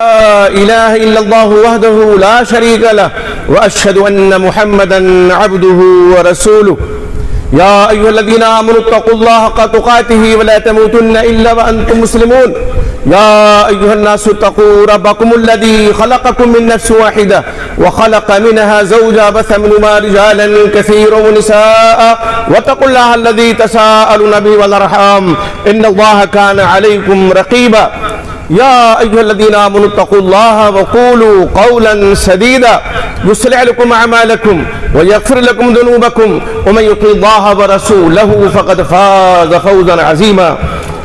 لا إله إلا الله وحده لا شريك له وأشهد أن محمدا عبده ورسوله يا أيها الذين آمنوا اتقوا الله حق تقاته ولا تموتن إلا وأنتم مسلمون يا أيها الناس اتقوا ربكم الذي خلقكم من نفس واحدة وخلق منها زوجها بث منهما رجالا كثيرا ونساء واتقوا الله الذي تساءلون به والأرحام إن الله كان عليكم رقيبا يا أيها الذين آمنوا اتقوا الله وقولوا قولا سديدا يصلح لكم أعمالكم ويغفر لكم ذنوبكم ومن يطع الله ورسوله فقد فاز فوزا عظيما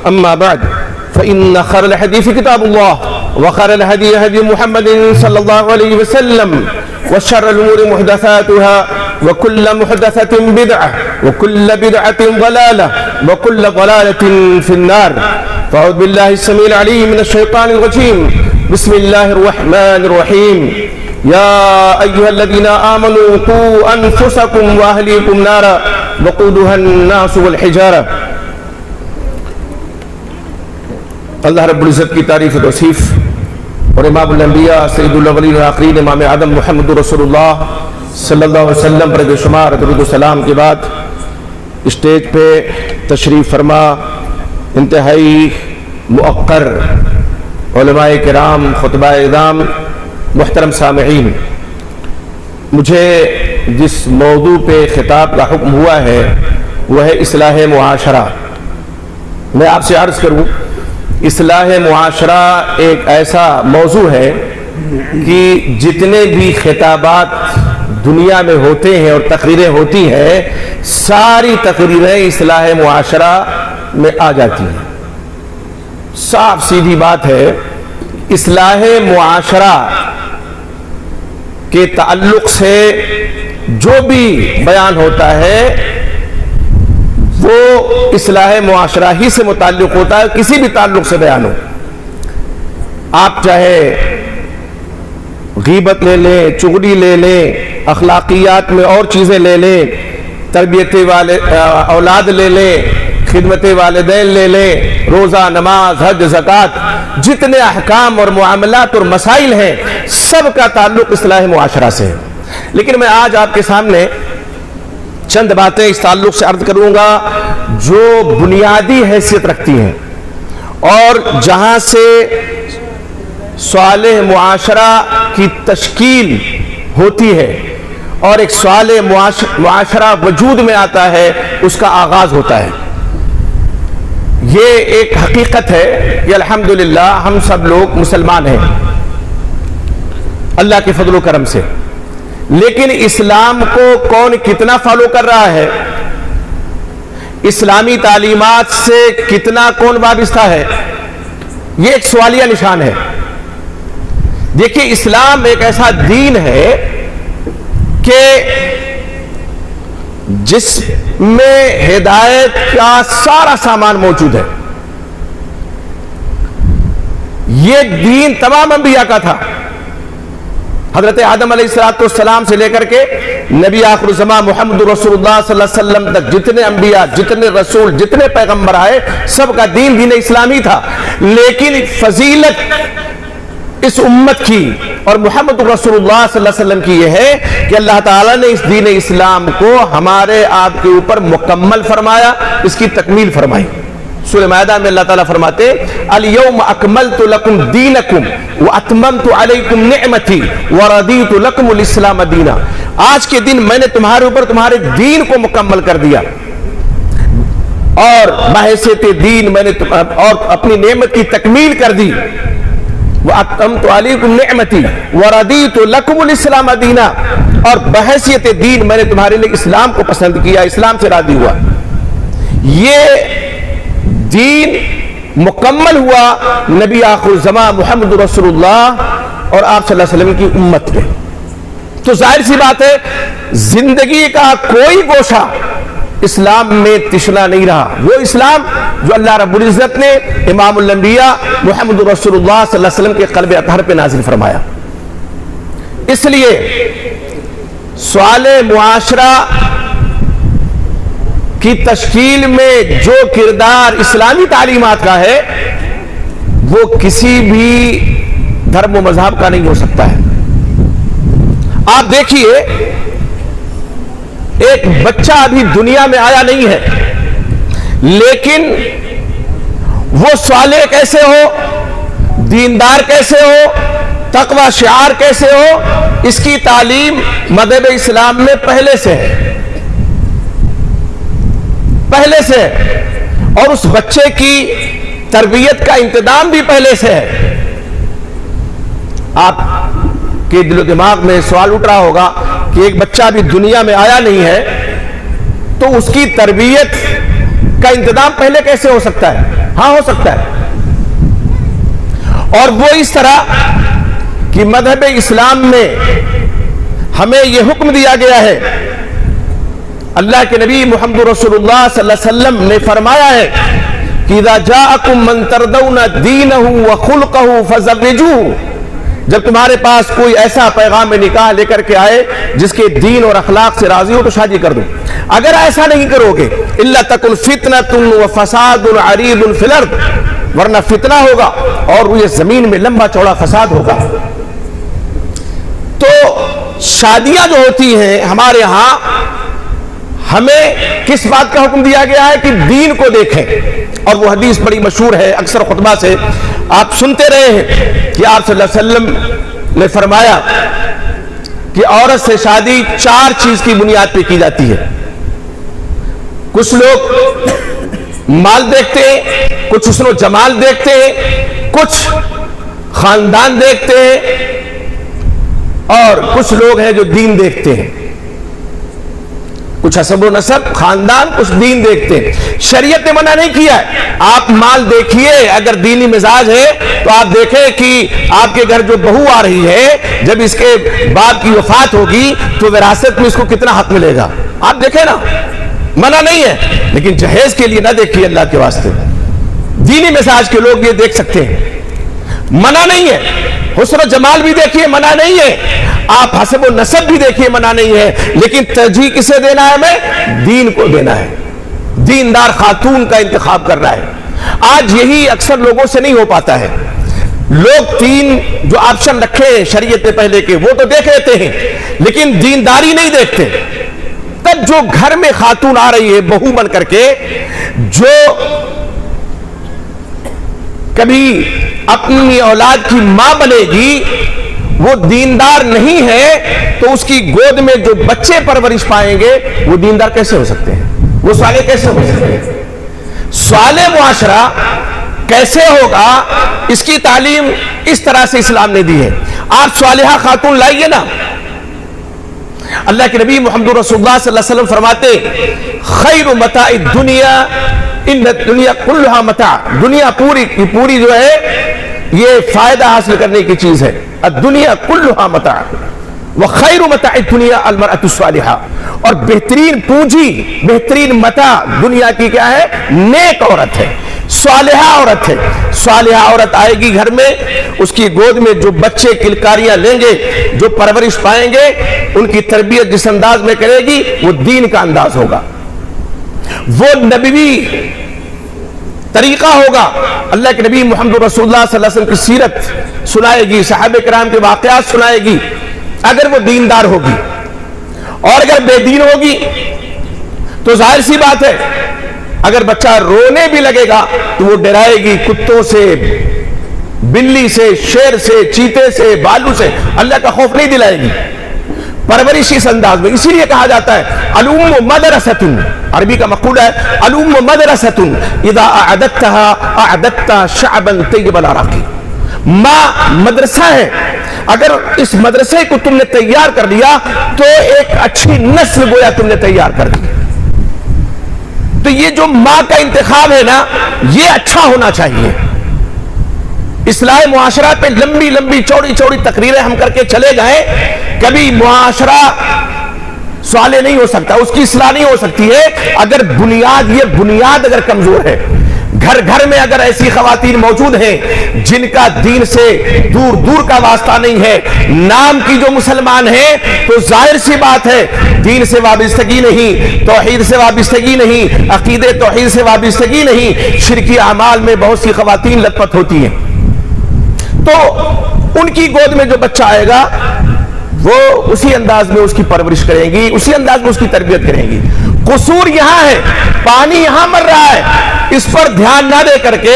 أما بعد فإن خير الحديث كتاب الله وخير الهدي هدي محمد صلى الله عليه وسلم وشر الأمور محدثاتها وكل محدثة بدعة وكل بدعة ضلالة وكل ضلالة في النار فأعوذ بالله السميع العليم من الشيطان الرجيم بسم الله الرحمن الرحيم يا أيها الذين آمنوا قوا أنفسكم وأهليكم نارا وقودها الناس والحجارة. اللہ رب العزت کی تعریف و توصیف اور امام الانبیاء سید الاولین والآخرین امام اعظم محمد رسول اللہ صلی اللہ علیہ وسلم پر بے شمار درود و سلام کے بعد اسٹیج پہ تشریف فرما انتہائی مؤقر علماء کرام خطبہ اعظام محترم سامعین، مجھے جس موضوع پہ خطاب کا حکم ہوا ہے وہ ہے اصلاح معاشرہ. میں آپ سے عرض کروں، اصلاح معاشرہ ایک ایسا موضوع ہے کہ جتنے بھی خطابات دنیا میں ہوتے ہیں اور تقریریں ہوتی ہیں، ساری تقریریں اصلاح معاشرہ میں آ جاتی ہیں. صاف سیدھی بات ہے، اصلاح معاشرہ کے تعلق سے جو بھی بیان ہوتا ہے وہ اصلاح معاشرہ ہی سے متعلق ہوتا ہے. کسی بھی تعلق سے بیان ہو، آپ چاہے غیبت لے لیں، چغلی لے لیں، اخلاقیات میں اور چیزیں لے لیں، تربیت اولاد لے لیں، خدمت والدین لے لیں، روزہ، نماز، حج، زکوٰۃ، جتنے احکام اور معاملات اور مسائل ہیں سب کا تعلق اصلاح معاشرہ سے ہے. لیکن میں آج آپ کے سامنے چند باتیں اس تعلق سے عرض کروں گا جو بنیادی حیثیت رکھتی ہیں اور جہاں سے صالح معاشرہ کی تشکیل ہوتی ہے اور ایک صالح معاشرہ وجود میں آتا ہے، اس کا آغاز ہوتا ہے. یہ ایک حقیقت ہے کہ الحمدللہ ہم سب لوگ مسلمان ہیں اللہ کے فضل و کرم سے، لیکن اسلام کو کون کتنا فالو کر رہا ہے، اسلامی تعلیمات سے کتنا کون وابستہ ہے، یہ ایک سوالیہ نشان ہے. دیکھیے، اسلام ایک ایسا دین ہے کہ جس میں ہدایت کا سارا سامان موجود ہے. یہ دین تمام انبیاء کا تھا، حضرت آدم علیہ السلام سے لے کر کے نبی آخر الزمان محمد رسول اللہ صلی اللہ علیہ وسلم تک جتنے انبیاء، جتنے رسول، جتنے پیغمبر آئے، سب کا دین دین اسلامی تھا. لیکن فضیلت اس امت کی اور محمد رسول اللہ صلی اللہ علیہ وسلم کی یہ ہے کہ اللہ تعالیٰ نے اس دین اسلام کو ہمارے آپ کے اوپر مکمل فرمایا، اس کی تکمیل فرمائی. سورہ مائدہ میں اللہ تعالیٰ فرماتے اليوم اکملت لکم دینکم واتممت علیکم نعمتی ورضیت لکم الاسلام دینا. آج کے دن میں نے تمہارے اوپر تمہارے دین کو مکمل کر دیا اور بحیثیت دین میں نے اور اپنی نعمت کی تکمیل کر دی. وَأَتْمَمْتُ عَلَيْكُمْ نِعْمَتِي وَرَضِيتُ لَكُمُ الْإِسْلَامَ دِينًا. اور بحیثیت دین میں نے تمہارے لیے اسلام کو پسند کیا، اسلام سے راضی ہوا. یہ دین مکمل ہوا نبی آخر الزمان محمد رسول اللہ اور آپ صلی اللہ علیہ وسلم کی امت میں. تو ظاہر سی بات ہے زندگی کا کوئی گوشہ اسلام میں تشنا نہیں رہا. وہ اسلام جو اللہ رب العزت نے امام الانبیاء محمد رسول اللہ صلی اللہ علیہ وسلم کے قلب اطہر پہ نازل فرمایا. اس لیے صالح معاشرہ کی تشکیل میں جو کردار اسلامی تعلیمات کا ہے وہ کسی بھی دھرم و مذہب کا نہیں ہو سکتا ہے۔ آپ دیکھیے ایک بچہ ابھی دنیا میں آیا نہیں ہے، لیکن وہ صالح کیسے ہو، دیندار کیسے ہو، تقوی شعار کیسے ہو، اس کی تعلیم مذہب اسلام میں پہلے سے ہے، پہلے سے ہے، اور اس بچے کی تربیت کا انتظام بھی پہلے سے ہے۔ آپ کے دل و دماغ میں سوال اٹھ رہا ہوگا کہ ایک بچہ بھی دنیا میں آیا نہیں ہے تو اس کی تربیت کا انتظام پہلے کیسے ہو سکتا ہے؟ ہاں ہو سکتا ہے، اور وہ اس طرح کہ مذہب اسلام میں ہمیں یہ حکم دیا گیا ہے، اللہ کے نبی محمد رسول اللہ صلی اللہ علیہ وسلم نے فرمایا ہے کہ اذا جاءکم من ترضون دینہ وخلقہ فزوجوہ، جب تمہارے پاس کوئی ایسا پیغام نکاح لے کر کے آئے جس کے دین اور اخلاق سے راضی ہو تو شادی کر دو۔ اگر ایسا نہیں کرو گے الا تکن فتنۃ وفساد عریض فی الارض، ورنہ فتنہ ہوگا اور یہ زمین میں لمبا چوڑا فساد ہوگا۔ تو شادیاں جو ہوتی ہیں ہمارے ہاں، ہمیں کس بات کا حکم دیا گیا ہے کہ دین کو دیکھیں، اور وہ حدیث بڑی مشہور ہے، اکثر خطبہ سے آپ سنتے رہے ہیں کہ آپ صلی اللہ علیہ وسلم نے فرمایا کہ عورت سے شادی 4 چیز کی بنیاد پہ کی جاتی ہے۔ کچھ لوگ مال دیکھتے ہیں، کچھ حسن و جمال دیکھتے ہیں، کچھ خاندان دیکھتے ہیں، اور کچھ لوگ ہیں جو دین دیکھتے ہیں، کچھ حسب و نسب، خاندان، کچھ دین دیکھتے ہیں۔ شریعت نے منع نہیں کیا ہے، آپ مال دیکھیے، اگر دینی مزاج ہے تو آپ دیکھیں کہ آپ کے گھر جو بہو آ رہی ہے جب اس کے باپ کی وفات ہوگی تو وراثت میں اس کو کتنا حق ملے گا، آپ دیکھیں نا، منع نہیں ہے، لیکن جہیز کے لیے نہ دیکھیے اللہ کے واسطے۔ دینی مزاج کے لوگ یہ دیکھ سکتے ہیں، منع نہیں ہے۔ حسن و جمال بھی دیکھیے، منع نہیں ہے، آپ حسب و نسب بھی دیکھیے، منع نہیں ہے، لیکن ترجیح کسے دینا ہے؟ ہمیں دین کو دینا ہے۔ دیندار خاتون کا انتخاب کر رہا ہے۔ آج یہی اکثر لوگوں سے نہیں ہو پاتا ہے۔ لوگ 3 جو آپشن رکھے ہیں شریعت پہلے کے وہ تو دیکھ لیتے ہیں، لیکن دینداری نہیں دیکھتے۔ تب جو گھر میں خاتون آ رہی ہے بہو بن کر کے، جو کبھی اپنی اولاد کی ماں بنے گی، وہ دیندار نہیں ہے تو اس کی گود میں جو بچے پرورش پائیں گے وہ دیندار کیسے ہو سکتے ہیں؟ وہ صالح کیسے ہو سکتے ہیں؟ صالح معاشرہ کیسے ہوگا؟ اس کی تعلیم اس طرح سے اسلام نے دی ہے۔ آپ صالحہ خاتون لائیے نا۔ اللہ کے نبی محمد رسول اللہ صلی اللہ علیہ وسلم فرماتے خیر متاع الدنیا ان الدنیا کلھا متاع، دنیا پوری کی پوری جو ہے یہ فائدہ حاصل کرنے کی چیز ہے۔ الدنیا کلھا متاع وخیر متاع الدنیا المرأة الصالحہ، اور بہترین پونجی، بہترین متاع دنیا کی کیا ہے؟ نیک عورت ہے، صالحہ عورت ہے۔ صالحہ عورت آئے گی گھر میں، اس کی گود میں جو بچے کلکاریاں لیں گے، جو پرورش پائیں گے، ان کی تربیت جس انداز میں کرے گی وہ دین کا انداز ہوگا، وہ نبوی طریقہ ہوگا۔ اللہ کے نبی محمد رسول اللہ صلی اللہ علیہ وسلم کی سیرت سنائے گی، صحابہ کرام کے واقعات سنائے گی، اگر وہ دیندار ہوگی۔ اور اگر بے دین ہوگی تو ظاہر سی بات ہے اگر بچہ رونے بھی لگے گا تو وہ ڈرائے گی کتوں سے، بلی سے، شیر سے، چیتے سے، بالو سے، اللہ کا خوف نہیں دلائے گی۔ پرورش اس انداز میں، اسی لیے کہا جاتا ہے الام مدرسۃ، عربی کا مقولہ ہے الام مدرسۃ اذا اعددتها اعددت شعبا طیب العراق، ماں مدرسہ ہے، اگر اس مدرسے کو تم نے تیار کر لیا تو ایک اچھی نسل گویا تم نے تیار کر دی۔ تو یہ جو ماں کا انتخاب ہے نا، یہ اچھا ہونا چاہیے۔ اصلاح معاشرہ پہ لمبی لمبی چوڑی چوڑی تقریریں ہم کر کے چلے جائیں، کبھی معاشرہ صالح نہیں ہو سکتا، اس کی اصلاح نہیں ہو سکتی ہے اگر بنیاد، یہ بنیاد اگر کمزور ہے۔ گھر گھر میں اگر ایسی خواتین موجود ہیں جن کا دین سے دور دور کا واسطہ نہیں ہے، نام کی جو مسلمان ہیں، تو ظاہر سی بات ہے دین سے وابستگی نہیں، توحید سے وابستگی نہیں، عقیدے توحید سے وابستگی نہیں، شرکی اعمال میں بہت سی خواتین لت پت ہوتی ہیں۔ تو ان کی گود میں جو بچہ آئے گا وہ اسی انداز میں اس کی پرورش کریں گی، اسی انداز میں اس کی تربیت کریں گی۔ قصور یہاں ہے، پانی یہاں مر رہا ہے، اس پر دھیان نہ دے کر کے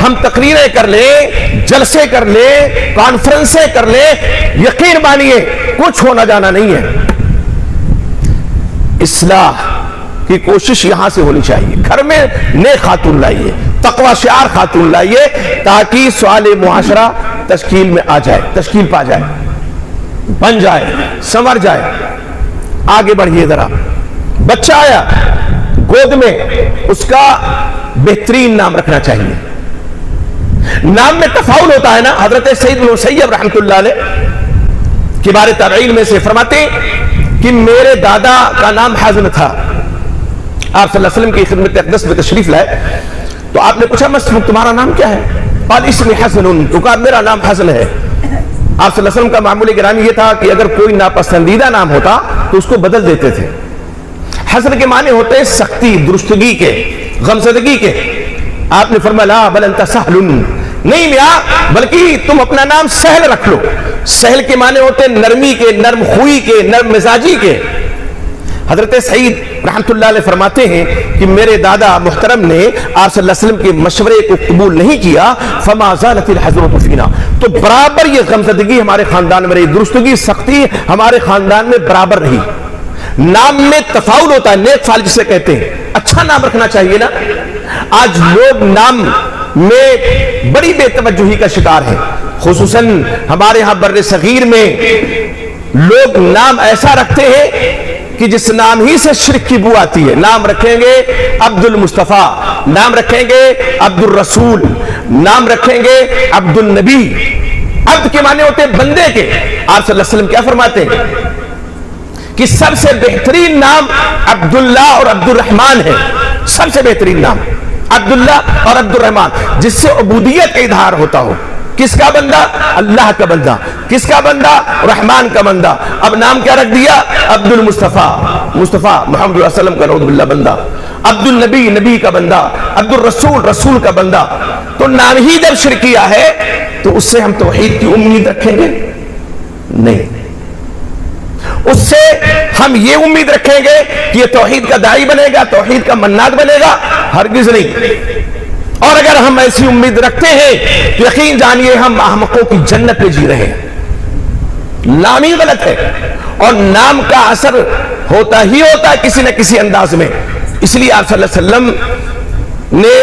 ہم تقریریں کر لیں، جلسے کر لیں، کانفرنسیں کر لیں، یقین مانیے کچھ ہونا جانا نہیں ہے۔ اصلاح کی کوشش یہاں سے ہونی چاہیے، گھر میں نیک خاتون لائیے، تقوی شعار خاتون لائیے، تاکہ سوال معاشرہ تشکیل میں آ جائے، تشکیل پا جائے، بن جائے، سنور جائے۔ آگے بڑھیے ذرا، بچہ آیا گود میں، اس کا بہترین نام رکھنا چاہیے۔ نام میں تفاؤل ہوتا ہے نا، حضرت سید المسیب رحمۃ اللہ علیہ کبار تابعین میں سے فرماتے ہیں کہ میرے دادا کا نام حزن تھا، آپ صلی اللہ علیہ وسلم کی خدمت اقدس میں تشریف لائے تو آپ نے پوچھا مسلم تمہارا نام کیا ہے؟ قال اسمی حسن، تو کہا میرا نام حسن ہے۔ آپ صلی اللہ علیہ وسلم کا معمول گرامی یہ تھا کہ اگر کوئی ناپسندیدہ نام ہوتا تو اس کو بدل دیتے تھے۔ حسن کے معنی ہوتے سختی، درستگی کے، غمزدگی کے۔ آپ نے فرمایا لا بل انت سہل، نہیں میاں بلکہ تم اپنا نام سہل رکھ لو۔ سہل کے معنی ہوتے نرمی کے، نرم خوئی کے، نرم مزاجی کے۔ حضرت سعید رحمۃ اللہ علیہ فرماتے ہیں کہ میرے دادا محترم نے آپ صلی اللہ علیہ وسلم کے مشورے کو قبول نہیں کیا، فما زالت الحزرۃ فینا، تو برابر یہ غمزدگی ہمارے خاندان میں رہی، درستگی، سختی ہمارے خاندان میں برابر رہی۔ نام میں تفاؤل ہوتا ہے، نیک فال جسے کہتے ہیں، اچھا نام رکھنا چاہیے نا۔ آج لوگ نام میں بڑی بے توجہی کا شکار ہیں، خصوصاً ہمارے ہاں بر صغیر میں لوگ نام ایسا رکھتے ہیں کہ جس نام ہی سے شرک کی بو آتی ہے۔ نام رکھیں گے عبد المصطفیٰ، نام رکھیں گے عبد الرسول، نام رکھیں گے عبد النبی۔ عبد کے معنی ہوتے ہیں بندے کے۔ آپ صلی اللہ علیہ وسلم کیا فرماتے ہیں کہ سب سے بہترین نام عبداللہ اور عبد الرحمن ہے، سب سے بہترین نام عبداللہ اور عبد الرحمن، جس سے عبودیت کا اظہار ہوتا ہو۔ کس کا بندہ؟ اللہ کا بندہ۔ کس کا بندہ؟ رحمان کا بندہ۔ اب نام کیا رکھ دیا؟ عبد المصطفیٰ، مصطفیٰ محمد صلی اللہ علیہ وسلم کا نعوذ باللہ بندہ۔ عبد النبی، نبی کا بندہ۔ عبد الرسول، رسول کا بندہ۔ تو نام ہی جب شرکیہ ہے تو اس سے ہم توحید کی امید رکھیں گے نہیں، اس سے ہم یہ امید رکھیں گے کہ یہ توحید کا داعی بنے گا، توحید کا مناد بنے گا؟ ہرگز نہیں۔ اور اگر ہم ایسی امید رکھتے ہیں تو یقین جانیے ہم احمقوں کی جنت میں جی رہے ہیں۔ نام ہی غلط ہے، اور نام کا اثر ہوتا ہی ہوتا ہے کسی نہ کسی انداز میں۔ اس لیے آپ صلی اللہ علیہ وسلم نے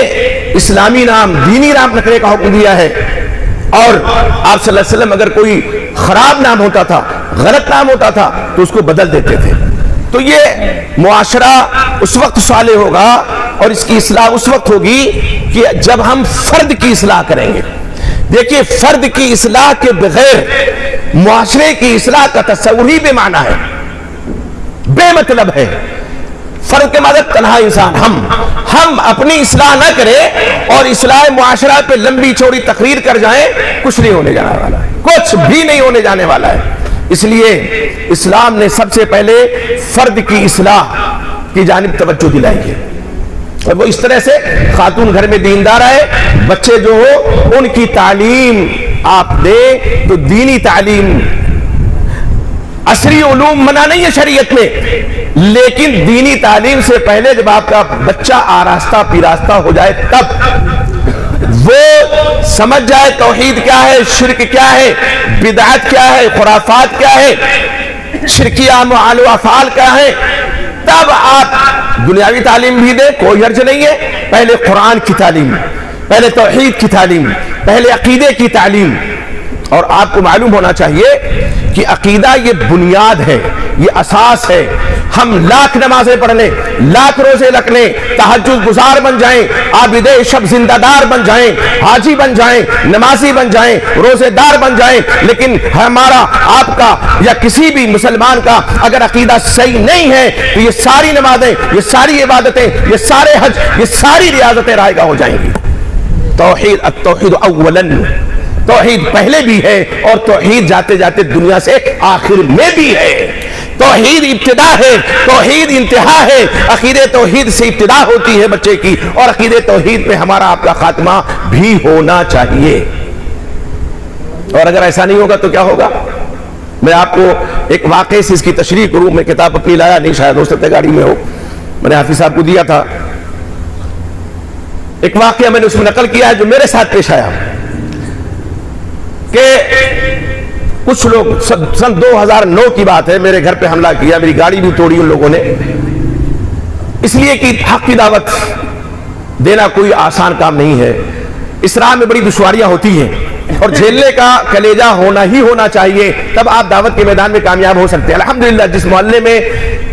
اسلامی نام، دینی نام رکھنے کا حکم دیا ہے۔ اور آپ صلی اللہ علیہ وسلم اگر کوئی خراب نام ہوتا تھا، غلط نام ہوتا تھا تو اس کو بدل دیتے تھے۔ تو یہ معاشرہ اس وقت صالح ہوگا اور اس کی اصلاح اس وقت ہوگی کہ جب ہم فرد کی اصلاح کریں گے۔ دیکھیے فرد کی اصلاح کے بغیر معاشرے کی اصلاح کا تصور ہی بے معنی ہے، بے مطلب ہے۔ فرد کے مطلب تنہا انسان، ہم اپنی اصلاح نہ کریں اور اصلاح معاشرہ پہ لمبی چوڑی تقریر کر جائیں، کچھ نہیں ہونے جانے والا ہے، کچھ بھی نہیں ہونے جانے والا ہے۔ اس لیے اسلام نے سب سے پہلے فرد کی اصلاح کی جانب توجہ دلائی ہے، اور وہ اس طرح سے خاتون گھر میں دیندار ہے، بچے جو ہو ان کی تعلیم آپ دیں تو دینی تعلیم۔ عصری علوم منع نہیں ہے شریعت میں، لیکن دینی تعلیم سے پہلے جب آپ کا بچہ آراستہ پیراستہ ہو جائے تب وہ سمجھ جائے توحید کیا ہے، شرک کیا ہے، بدعت کیا ہے، خرافات کیا ہے، شرکیہ اعمال و افعال کیا ہے، تب آپ دنیاوی تعلیم بھی دیں، کوئی حرج نہیں ہے۔ پہلے قرآن کی تعلیم، پہلے توحید کی تعلیم، پہلے عقیدے کی تعلیم۔ اور آپ کو معلوم ہونا چاہیے کہ عقیدہ یہ بنیاد ہے، یہ اساس ہے۔ ہم لاکھ نمازیں پڑھ لیں، لاکھ روزے رکھ لیں، تہجد گزار بن جائیں، عابد شب زندہ دار بن جائیں، حاجی بن جائیں، نمازی بن جائیں، روزے دار بن جائیں، لیکن ہمارا، آپ کا یا کسی بھی مسلمان کا اگر عقیدہ صحیح نہیں ہے تو یہ ساری نمازیں، یہ ساری عبادتیں، یہ سارے حج، یہ ساری ریاضتیں رائگاں ہو جائیں گی۔ توحید، التوحید اولاً، توحید پہلے بھی ہے اور توحید جاتے جاتے دنیا سے آخر میں بھی ہے۔ توحید ابتدا ہے، توحید انتہا ہے۔ عقید توحید سے ابتدا ہوتی ہے بچے کی، اور عقید توحید پہ ہمارا آپ کا خاتمہ بھی ہونا چاہیے۔ اور اگر ایسا نہیں ہوگا تو کیا ہوگا؟ میں آپ کو ایک واقعے سے اس کی تشریح کروں. میں کتاب اپنی لایا نہیں، شاید ہو سکتا ہے گاڑی میں ہو، میں نے حافظ صاحب کو دیا تھا. ایک واقعہ میں نے اس میں نقل کیا ہے جو میرے ساتھ پیش آیا کہ کچھ لوگ سن 2009 کی بات ہے، میرے گھر پہ حملہ کیا، میری گاڑی بھی توڑی ان لوگوں نے، اس لیے کہ حق کی دعوت دینا کوئی آسان کام نہیں ہے. اس راہ میں بڑی دشواریاں ہوتی ہیں اور جھیلنے کا کلیجہ ہونا ہی ہونا چاہیے، تب آپ دعوت کے میدان میں کامیاب ہو سکتے ہیں. الحمدللہ جس محلے میں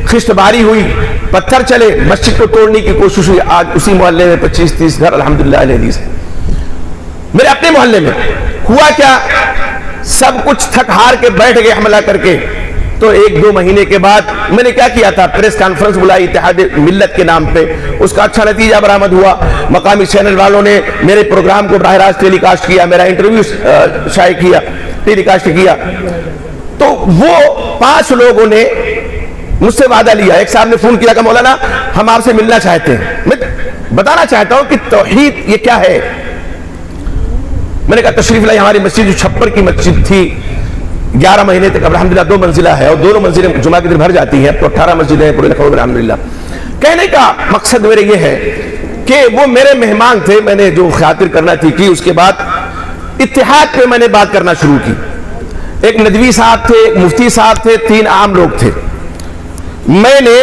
خشت باری ہوئی، پتھر چلے، مسجد کو توڑنے کی کوشش ہوئی، آج اسی محلے میں 25-30 گھر الحمدللہ اہل حدیث ہیں. میرے اپنے محلے میں ہوا کیا، سب کچھ تھک ہار کے بیٹھ گئے حملہ کر کے. تو 1-2 مہینے کے بعد میں نے کیا کیا تھا، پریس کانفرنس بلائی اتحاد ملت کے نام پہ. اس کا اچھا نتیجہ برآمد ہوا. مقامی چینل والوں نے میرے پروگرام کو براہ راست ٹیلی کاسٹ کیا، میرا انٹرویو شائع کیا، ٹیلی کاسٹ کیا. تو وہ 5 لوگوں نے مجھ سے وعدہ لیا. ایک صاحب نے فون کیا کہ مولانا ہم آپ سے ملنا چاہتے ہیں. میں بتانا چاہتا ہوں کہ توحید یہ کیا ہے. میں نے کہا تشریف لائی. ہماری مسجد جو چھپر کی مسجد تھی 11 مہینے تک الحمدللہ 2 منزلہ ہے اور دونوں منزلیں جمعہ کے دن بھر جاتی ہیں. اب تو 18 مسجدیں ہیں پورے لکھنؤ میں الحمدللہ. کہنے کا مقصد میرے یہ ہے کہ وہ میرے مہمان تھے، میں نے جو خاطر کرنا تھی کی. اس کے بعد اتحاد پہ میں نے بات کرنا شروع کی. ایک ندوی صاحب تھے، ایک مفتی صاحب تھے، 3 عام لوگ تھے. میں نے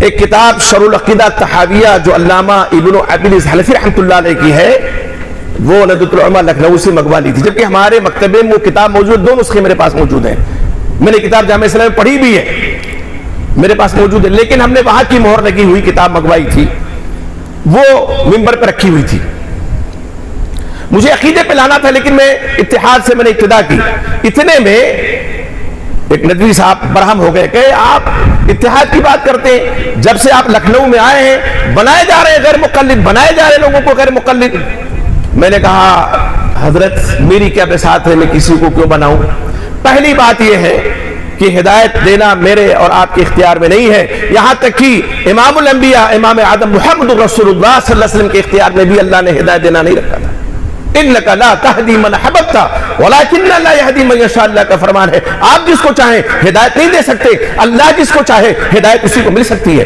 ایک کتاب شرح العقیدہ الطحاویہ جو علامہ ابن ابی العز حنفی رحمۃ اللہ علیہ کی ہے، وہ ندوۃ العلماء لکھنؤ سے منگوا لی تھی. جبکہ ہمارے مکتبے میں وہ کتاب موجود، 2 نسخے میرے پاس موجود ہیں. میں نے کتاب جامعہ اسلامیہ میں پڑھی بھی ہے، میرے پاس موجود ہے. لیکن ہم نے وہاں کی مہر لگی ہوئی کتاب منگوائی تھی، وہ ممبر پہ رکھی ہوئی تھی. مجھے عقیدے پہ لانا تھا لیکن میں اتحاد سے میں نے ابتدا کی. اتنے میں ایک ندوی صاحب برہم ہو گئے کہ آپ اتحاد کی بات کرتے ہیں، جب سے آپ لکھنؤ میں آئے ہیں بنائے جا رہے ہیں غیر مقلد، بنائے جا رہے ہیں لوگوں کو غیر مقلد. میں نے کہا حضرت میری کیا بساط ہے، میں کسی کو کیوں بناؤں. پہلی بات یہ ہے کہ ہدایت دینا میرے اور آپ کے اختیار میں نہیں ہے. یہاں تک کہ امام الانبیاء امام اعظم محمد رسول اللہ صلی اللہ علیہ وسلم کے اختیار میں بھی اللہ نے ہدایت دینا نہیں رکھا تھا. انک لا تہدی من احببت ولکن اللہ یہدی من یشاء. اللہ کا فرمان ہے آپ جس کو چاہیں ہدایت نہیں دے سکتے، اللہ جس کو چاہے ہدایت اسی کو مل سکتی ہے.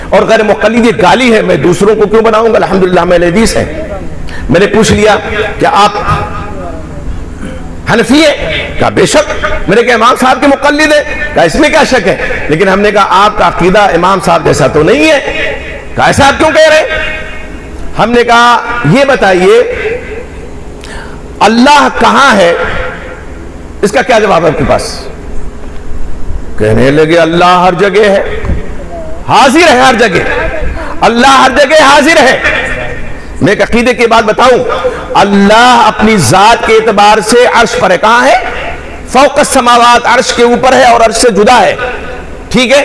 اور غیر مقلد یہ گالی ہے، میں دوسروں کو کیوں بناؤں گا. الحمدللہ میں حدیث ہے. میں نے پوچھ لیا کہ آپ حنفی ہیں؟ کہا بے شک. میں نے کہا امام صاحب کے مقلد ہیں؟ کہا اس میں کیا شک ہے. لیکن ہم نے کہا آپ کا عقیدہ امام صاحب جیسا تو نہیں ہے. کہا ایسا آپ کیوں کہہ رہے. ہم نے کہا یہ بتائیے اللہ کہاں ہے، اس کا کیا جواب ہے آپ کے پاس. کہنے لگے اللہ ہر جگہ ہے، حاضر ہے ہر جگہ، اللہ ہر جگہ حاضر ہے. میں ایک عقیدے کی بات بتاؤں، اللہ اپنی ذات کے اعتبار سے عرش پر ہے. کہاں ہے؟ فوق السماوات، عرش کے اوپر ہے اور عرش سے جدا ہے. ٹھیک ہے.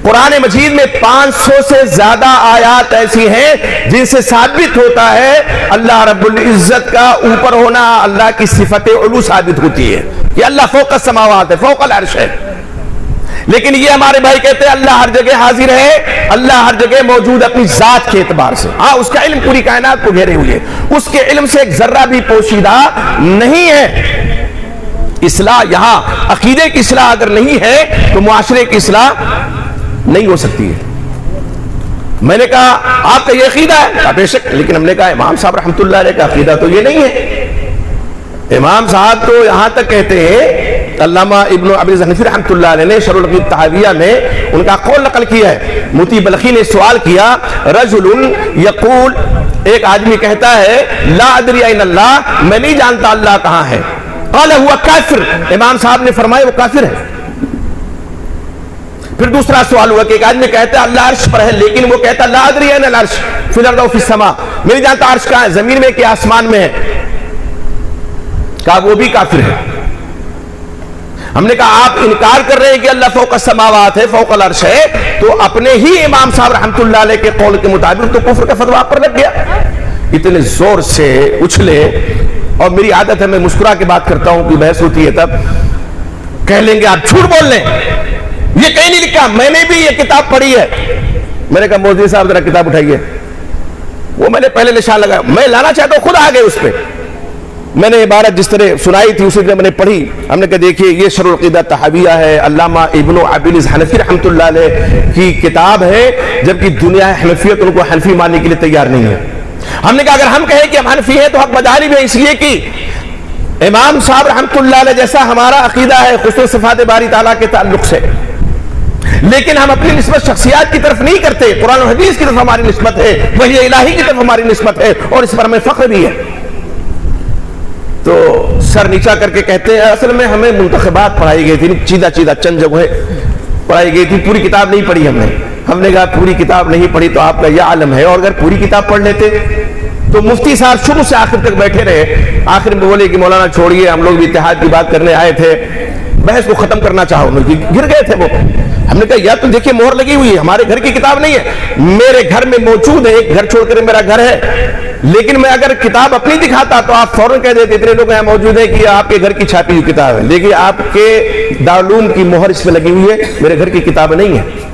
قرآن مجید میں 500 سے زیادہ آیات ایسی ہیں جن سے ثابت ہوتا ہے اللہ رب العزت کا اوپر ہونا، اللہ کی صفت علو ثابت ہوتی ہے کہ اللہ فوق السماوات ہے، فوق العرش ہے. لیکن یہ ہمارے بھائی کہتے ہیں اللہ ہر جگہ حاضر ہے، اللہ ہر جگہ موجود اپنی ذات کے اعتبار سے. ہاں اس کا علم پوری کائنات کو گھیرے ہوئے، اس کے علم سے ایک ذرہ بھی پوشیدہ نہیں ہے. اصلاح یہاں عقیدے کی اصلاح اگر نہیں ہے تو معاشرے کی اصلاح نہیں ہو سکتی ہے. میں نے کہا آپ کا یہ عقیدہ ہے. کہا بے شک. لیکن ہم نے کہا امام صاحب رحمۃ اللہ علیہ کا عقیدہ تو یہ نہیں ہے. امام صاحب تو یہاں تک کہتے ہیں، علامہ ابن ابی العز حنفی رحمۃ اللہ علیہ نے شرح العقیدہ الطحاویہ میں ان کا قول نقل کیا ہے. موتی بلخی نے سوال کیا، رجل یقول، ایک آدمی کہتا ہے لا ادری این اللہ، میں نہیں جانتا اللہ کہاں ہے. قال ہوا کافر، امام صاحب نے فرمایا وہ کافر ہے. پھر دوسرا سوال ہوا کہ ایک آدمی کہتا ہے اللہ عرش پر ہے لیکن وہ کہتا ہے لا ادری این العرش فی الارض و فی السماء، میں نہیں جانتا عرش کہاں ہے، زمین میں کہ آسمان میں ہے. کہا وہ بھی کافر ہے. ہم نے کہا آپ انکار کر رہے ہیں کہ اللہ فوق السماوات ہے، فوق العرش ہے، تو اپنے ہی امام صاحب رحمۃ اللہ علیہ کے قول کے مطابق تو کفر کا فتویٰ پر لگ گیا. اتنے زور سے اچھلے، اور میری عادت ہے میں مسکرا کے بات کرتا ہوں کہ بحث ہوتی ہے تب کہہ لیں گے آپ جھوٹ بول لیں، یہ کہیں نہیں لکھا، میں نے بھی یہ کتاب پڑھی ہے. میں نے کہا مودی صاحب ذرا کتاب اٹھائیے. وہ میں نے پہلے نشان لگایا، میں لانا چاہتا ہوں، خود آ گئے اس پہ. میں نے عبارت جس طرح سنائی تھی اسی طرح میں نے پڑھی. ہم نے کہا دیکھیے یہ شرح العقیدہ طحاویہ ہے، علامہ ابن ابی العز حنفی رحمۃ اللہ علیہ کی کتاب ہے، جبکہ دنیا حنفیت ان کو حنفی ماننے کے لیے تیار نہیں ہے. ہم نے کہا اگر ہم کہیں کہ ہم حنفی ہیں تو حق مدارب ہے، اس لیے کہ امام صاحب رحمۃ اللہ علیہ جیسا ہمارا عقیدہ ہے خصوص صفات باری تعالیٰ کے تعلق سے، لیکن ہم اپنی نسبت شخصیات کی طرف نہیں کرتے، قرآن و حدیث کی طرف ہماری نسبت ہے، وحی الہی کی طرف ہماری نسبت ہے، اور اس پر ہمیں فخر بھی ہے. تو سر نیچا کر کے کہتے ہیں اصل میں ہمیں منتخبات پڑھائی گئی تھی، چیدہ چند جگہیں پڑھائی گئی تھی، پوری کتاب نہیں پڑھی ہم نے. ہم نے کہا پوری کتاب نہیں پڑھی تو آپ کا یہ عالم ہے، اور اگر پوری کتاب پڑھ لیتے تو مفتی صاحب شروع سے آخر تک بیٹھے رہے، آخر میں بولے کہ مولانا چھوڑیے، ہم لوگ بھی اتحاد کی بات کرنے آئے تھے، بحث کو ختم کرنا چاہو، گر گئے تھے وہ. ہم نے کہا یا تو دیکھیے مہر لگی ہوئی ہے، ہمارے گھر کی کتاب نہیں ہے، میرے گھر میں موجود ہے، ایک گھر چھوڑ کر میرا گھر ہے، لیکن میں اگر کتاب اپنی دکھاتا تو آپ فوراً کہہ دیتے اتنے لوگ یہاں موجود ہیں کہ آپ کے گھر کی چھاپی ہوئی کتاب ہے، لیکن آپ کے دارالعلوم کی مہر اس میں لگی ہوئی ہے، میرے گھر کی کتاب نہیں ہے.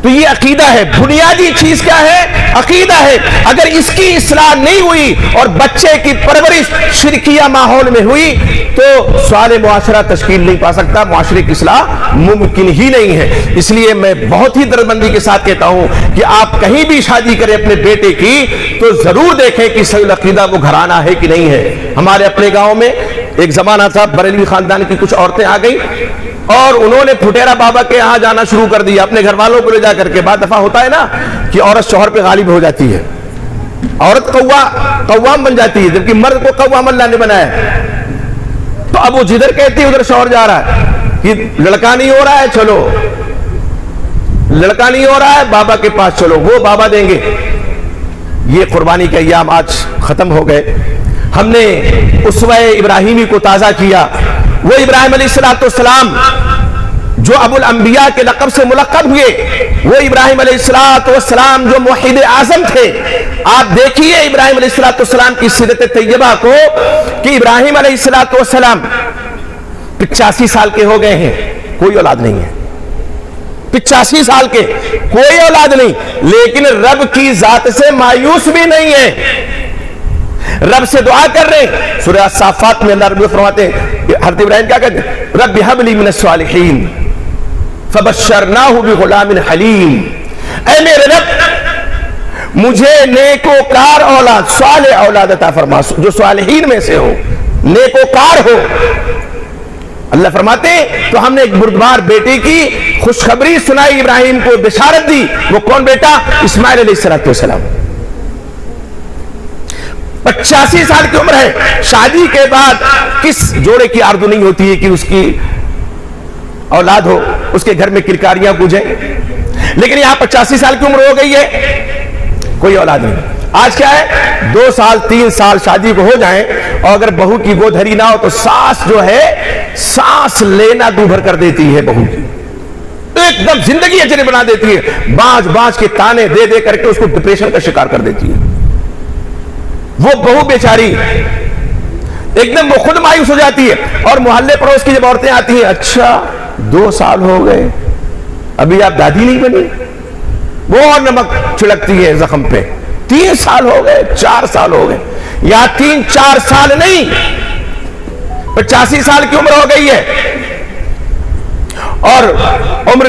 تو یہ عقیدہ ہے، بنیادی چیز کیا ہے؟ عقیدہ ہے. اگر اس کی اصلاح نہیں ہوئی اور بچے کی پرورش شرکیہ ماحول میں ہوئی تو صالح معاشرہ تشکیل نہیں پا سکتا، معاشرے کی اصلاح ممکن ہی نہیں ہے. اس لیے میں بہت ہی دردمندی کے ساتھ کہتا ہوں کہ آپ کہیں بھی شادی کریں اپنے بیٹے کی تو ضرور دیکھیں کہ صحیح العقیدہ وہ گھرانہ ہے کہ نہیں ہے. ہمارے اپنے گاؤں میں ایک زمانہ تھا، بریلوی خاندان کی کچھ عورتیں آ گئی اور انہوں نے پھٹیرا بابا کے یہاں جانا شروع کر دیا اپنے گھر والوں کو لے جا کر کے. بعد دفعہ ہوتا ہے نا کہ عورت شوہر پہ غالب ہو جاتی ہے، عورت قوام بن جاتی ہے، جبکہ مرد کو قوام اللہ نے بنایا ہے. تو اب وہ جدھر کہتی ہے ادھر شوہر جا رہا ہے کہ لڑکا نہیں ہو رہا ہے، چلو لڑکا نہیں ہو رہا ہے بابا کے پاس چلو، وہ بابا دیں گے. یہ قربانی کے ایام آج ختم ہو گئے. ہم نے اسوہ ابراہیمی کو تازہ کیا. وہ ابراہیم علیہ السلام جو ابو الانبیاء کے لقب سے ملقب ہوئے، وہ ابراہیم علیہ السلام جو موحد اعظم تھے. آپ دیکھیے ابراہیم علیہ السلام کی سیرت طیبہ کو کہ ابراہیم علیہ السلام 85 سال کے ہو گئے ہیں، کوئی اولاد نہیں ہے. 85 سال کے کوئی اولاد نہیں، لیکن رب کی ذات سے مایوس بھی نہیں ہے، رب سے دعا کر رہے ہیں. سورہ الصافات میں اللہ رب فرماتے ہیں حضرت ابراہیم کیا کہتے ہیں؟ رب هب لي من الصالحین فبشرناه بغلام حلیم. اے میرے رب مجھے نیکوکار اولاد، صالح اولاد عطا فرما جو صالحین میں سے ہو، نیکوکار ہو. اللہ فرماتے ہیں تو ہم نے ایک بردبار بیٹے کی خوشخبری سنائی، ابراہیم کو بشارت دی. وہ کون بیٹا؟ اسماعیل علیہ السلام. 85 سال کی عمر ہے. شادی کے بعد کس جوڑے کی آرزو نہیں ہوتی ہے کہ اس کی اولاد ہو، اس کے گھر میں کرکاریاں گونجیں، لیکن یہاں 85 سال کی عمر ہو گئی ہے، کوئی اولاد نہیں. آج کیا ہے؟ 2 سال 3 سال شادی کو ہو جائیں اور اگر بہو کی گود ہری نہ ہو تو ساس جو ہے سانس لینا دو بھر کر دیتی ہے، بہو کی ایک دم زندگی اجڑ بنا دیتی ہے، بانچ کے تانے دے دے کر کے اس کو ڈپریشن کا شکار کر دیتی ہے. وہ بہو بیچاری ایک دم وہ خود مایوس ہو جاتی ہے. اور محلے پڑوس کی جب عورتیں آتی ہیں، اچھا 2 سال ہو گئے ابھی آپ دادی نہیں بنی، وہ اور نمک چھڑکتی ہے زخم پہ. 3 سال ہو گئے، 4 سال ہو گئے، یا 3-4 سال نہیں، 85 سال کی عمر ہو گئی ہے. اور عمر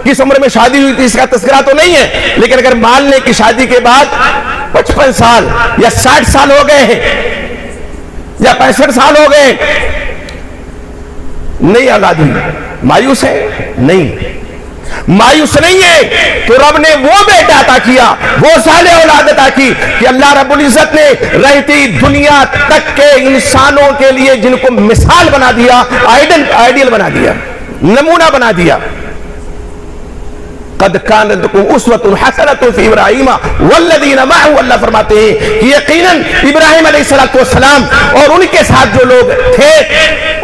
کس عمر میں شادی ہوئی تھی اس کا تذکرہ تو نہیں ہے، لیکن اگر مان لیں کہ شادی کے بعد 55 سال یا 60 سال ہو گئے ہیں یا 65 سال ہو گئے، نہیں اولاد ہوئی، مایوس ہے؟ نہیں مایوس نہیں ہے. تو رب نے وہ بیٹا عطا کیا، وہ صالح اولاد عطا کی کہ اللہ رب العزت نے رہتی دنیا تک کے انسانوں کے لیے جن کو مثال بنا دیا، آئیڈیل بنا دیا، نمونہ بنا دیا. قد كانت لكم اسوة حسنة في ابراہیم والذین معه. اللہ فرماتے ہیں کہ یقیناً ابراہیم علیہ السلام اور ان کے ساتھ جو لوگ تھے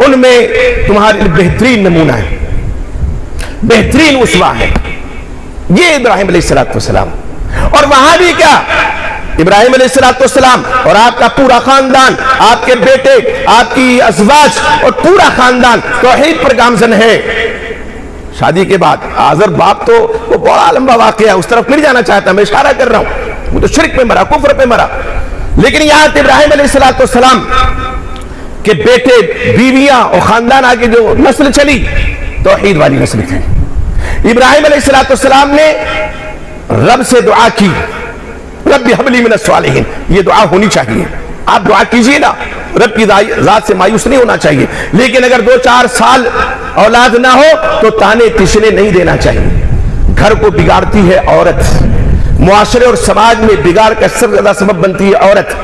ان میں تمہارے بہترین نمونہ ہے، بہترین اسوہ ہے یہ ابراہیم علیہ السلام. اور وہاں بھی کیا؟ ابراہیم علیہ السلام اور آپ کا پورا خاندان، آپ کے بیٹے، آپ کی ازواج اور پورا خاندان توحید پر گامزن ہے. شادی کے بعد آزر باپ تو وہ بڑا لمبا واقعہ ہے، اس طرف نہیں جانا چاہتا، میں اشارہ کر رہا ہوں. وہ تو شرک پہ مرا, کفر پہ مرا. لیکن یہاں ابراہیم علیہ السلام کے بیٹے, بیویاں اور خاندان آگے جو نسل چلی, توحید والی نسل تھی. ابراہیم علیہ السلام نے رب سے دعا کی, رب هب لي من الصالحین. یہ دعا ہونی چاہیے, آپ دعا کیجئے نا, رب کی ذات سے مایوس نہیں ہونا چاہیے. لیکن اگر 2-4 سال اولاد نہ ہو تو تانے تشنے نہیں دینا چاہیے. گھر کو بگاڑتی ہے عورت, معاشرے اور سماج میں بگاڑ کا سب سے زیادہ سبب بنتی ہے عورت.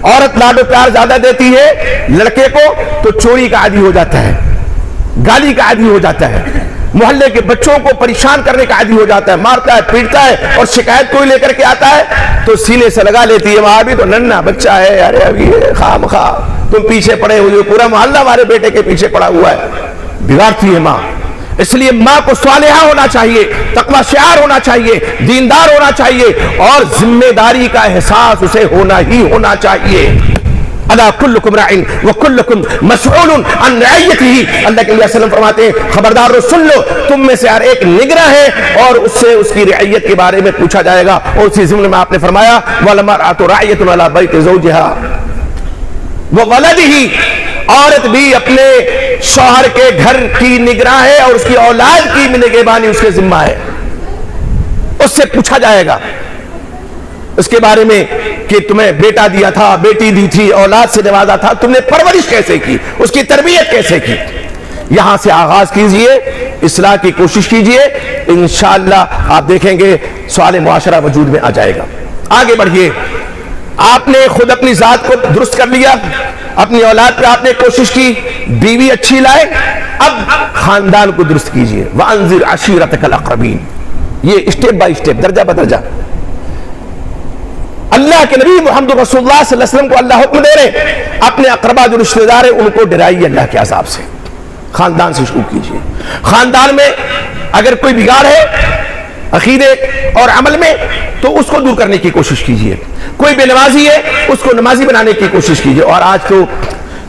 عورت لاڈ و پیار زیادہ دیتی ہے لڑکے کو تو چوری کا عادی ہو جاتا ہے, گالی کا عادی ہو جاتا ہے, محلے کے بچوں کو پریشان کرنے کا عادی ہو جاتا ہے, مارتا ہے, پیٹتا ہے, اور شکایت کوئی لے کر کے آتا ہے تو سینے سے لگا لیتی ہے, وہاں بھی تو ننھا بچہ ہے, ارے ابھی خواہ مخواہ تم پیچھے پڑے ہوئے, پورا محلہ ہمارے بیٹے کے پیچھے پڑا ہوا ہے. بگاڑتی ہے ماں. اس لیے ماں کو صالحہ ہونا چاہیے, تقوی شعار ہونا چاہیے, دیندار ہونا چاہیے, اور ذمہ داری کا احساس اسے ہونا ہی ہونا چاہیے. الا کلکم راع وکلکم مسئول عن رعیتہ. اللہ کے علیہ وسلم فرماتے ہیں خبردار رو سن لو, تم میں سے ہر ایک نگراں ہے اور اس سے اس کی رعیت کے بارے میں پوچھا جائے گا. اور اسی ضمن میں آپ نے فرمایا والمرأۃ راعیۃ علی بیت زوجها وولدہ. عورت بھی اپنے شوہر کے گھر کی نگراں ہے اور اس کی اولاد کی بھی نگہبانی اس کے ذمہ ہے. اس سے پوچھا جائے گا اس کے بارے میں کہ تمہیں بیٹا دیا تھا, بیٹی دی تھی, اولاد سے نوازا تھا, تم نے پرورش کیسے کی, اس کی تربیت کیسے کی. یہاں سے آغاز کیجئے, اصلاح کی کوشش کیجئے, انشاءاللہ آپ دیکھیں گے سوال معاشرہ وجود میں آ جائے گا. آگے بڑھئے. آپ نے خود اپنی ذات کو درست کر لیا, اپنی اولاد پہ آپ نے کوشش کی, بیوی اچھی لائے, اب خاندان کو درست کیجئے. وَأَنذِرْ عَشِيرَتَكَ الْأَقْرَبِينَ. یہ اسٹیپ بائی اسٹیپ, درجہ بدرجہ. اللہ کے نبی محمد رسول اللہ صلی اللہ علیہ وسلم کو اللہ حکم دے رہے, اپنے اقربا جو رشتہ دار ہیں ان کو ڈرائیے اللہ کے عذاب سے. خاندان سے شروع کیجئے. خاندان میں اگر کوئی بگاڑ ہے عقیدے اور عمل میں تو اس کو دور کرنے کی کوشش کیجئے. کوئی بے نمازی ہے اس کو نمازی بنانے کی کوشش کیجئے. اور آج تو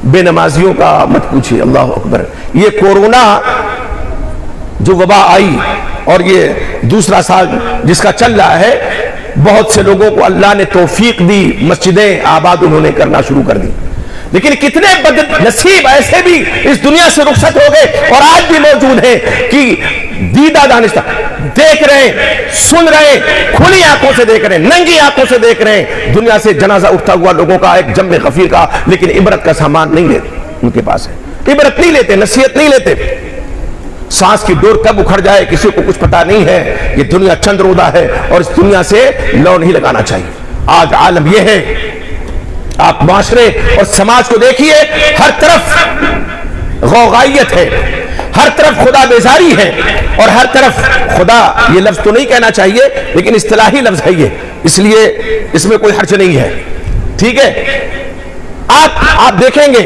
بے نمازیوں کا مت پوچھئے, اللہ اکبر. یہ کورونا جو وبا آئی اور یہ دوسرا سال جس کا چل رہا ہے, بہت سے لوگوں کو اللہ نے توفیق دی, مسجدیں آباد انہوں نے کرنا شروع کر دی. لیکن کتنے بد نصیب ایسے بھی اس دنیا سے رخصت ہو گئے اور آج بھی موجود ہیں کہ دیدہ دانستہ دیکھ رہے ہیں, سن رہے ہیں, کھلی آنکھوں سے دیکھ رہے ہیں, ننگی آنکھوں سے دیکھ رہے ہیں دنیا سے جنازہ اٹھتا ہوا لوگوں کا, ایک جم غفیر کا, لیکن عبرت کا سامان نہیں لیتے ان کے پاس ہے. عبرت نہیں لیتے, نصیحت نہیں لیتے. سانس کی ڈور کب اکھڑ جائے کسی کو کچھ پتا نہیں ہے. یہ دنیا چند روزہ ہے اور اس دنیا سے لو نہیں لگانا چاہیے. آج عالم یہ ہے, آپ معاشرے اور سماج کو دیکھیے, ہر طرف غوغائیت ہے, ہر طرف خدا بیزاری ہے, اور ہر طرف خدا, یہ لفظ تو نہیں کہنا چاہیے لیکن اصطلاحی لفظ ہے یہ, اس لیے اس میں کوئی حرج نہیں ہے. ٹھیک ہے. آپ دیکھیں گے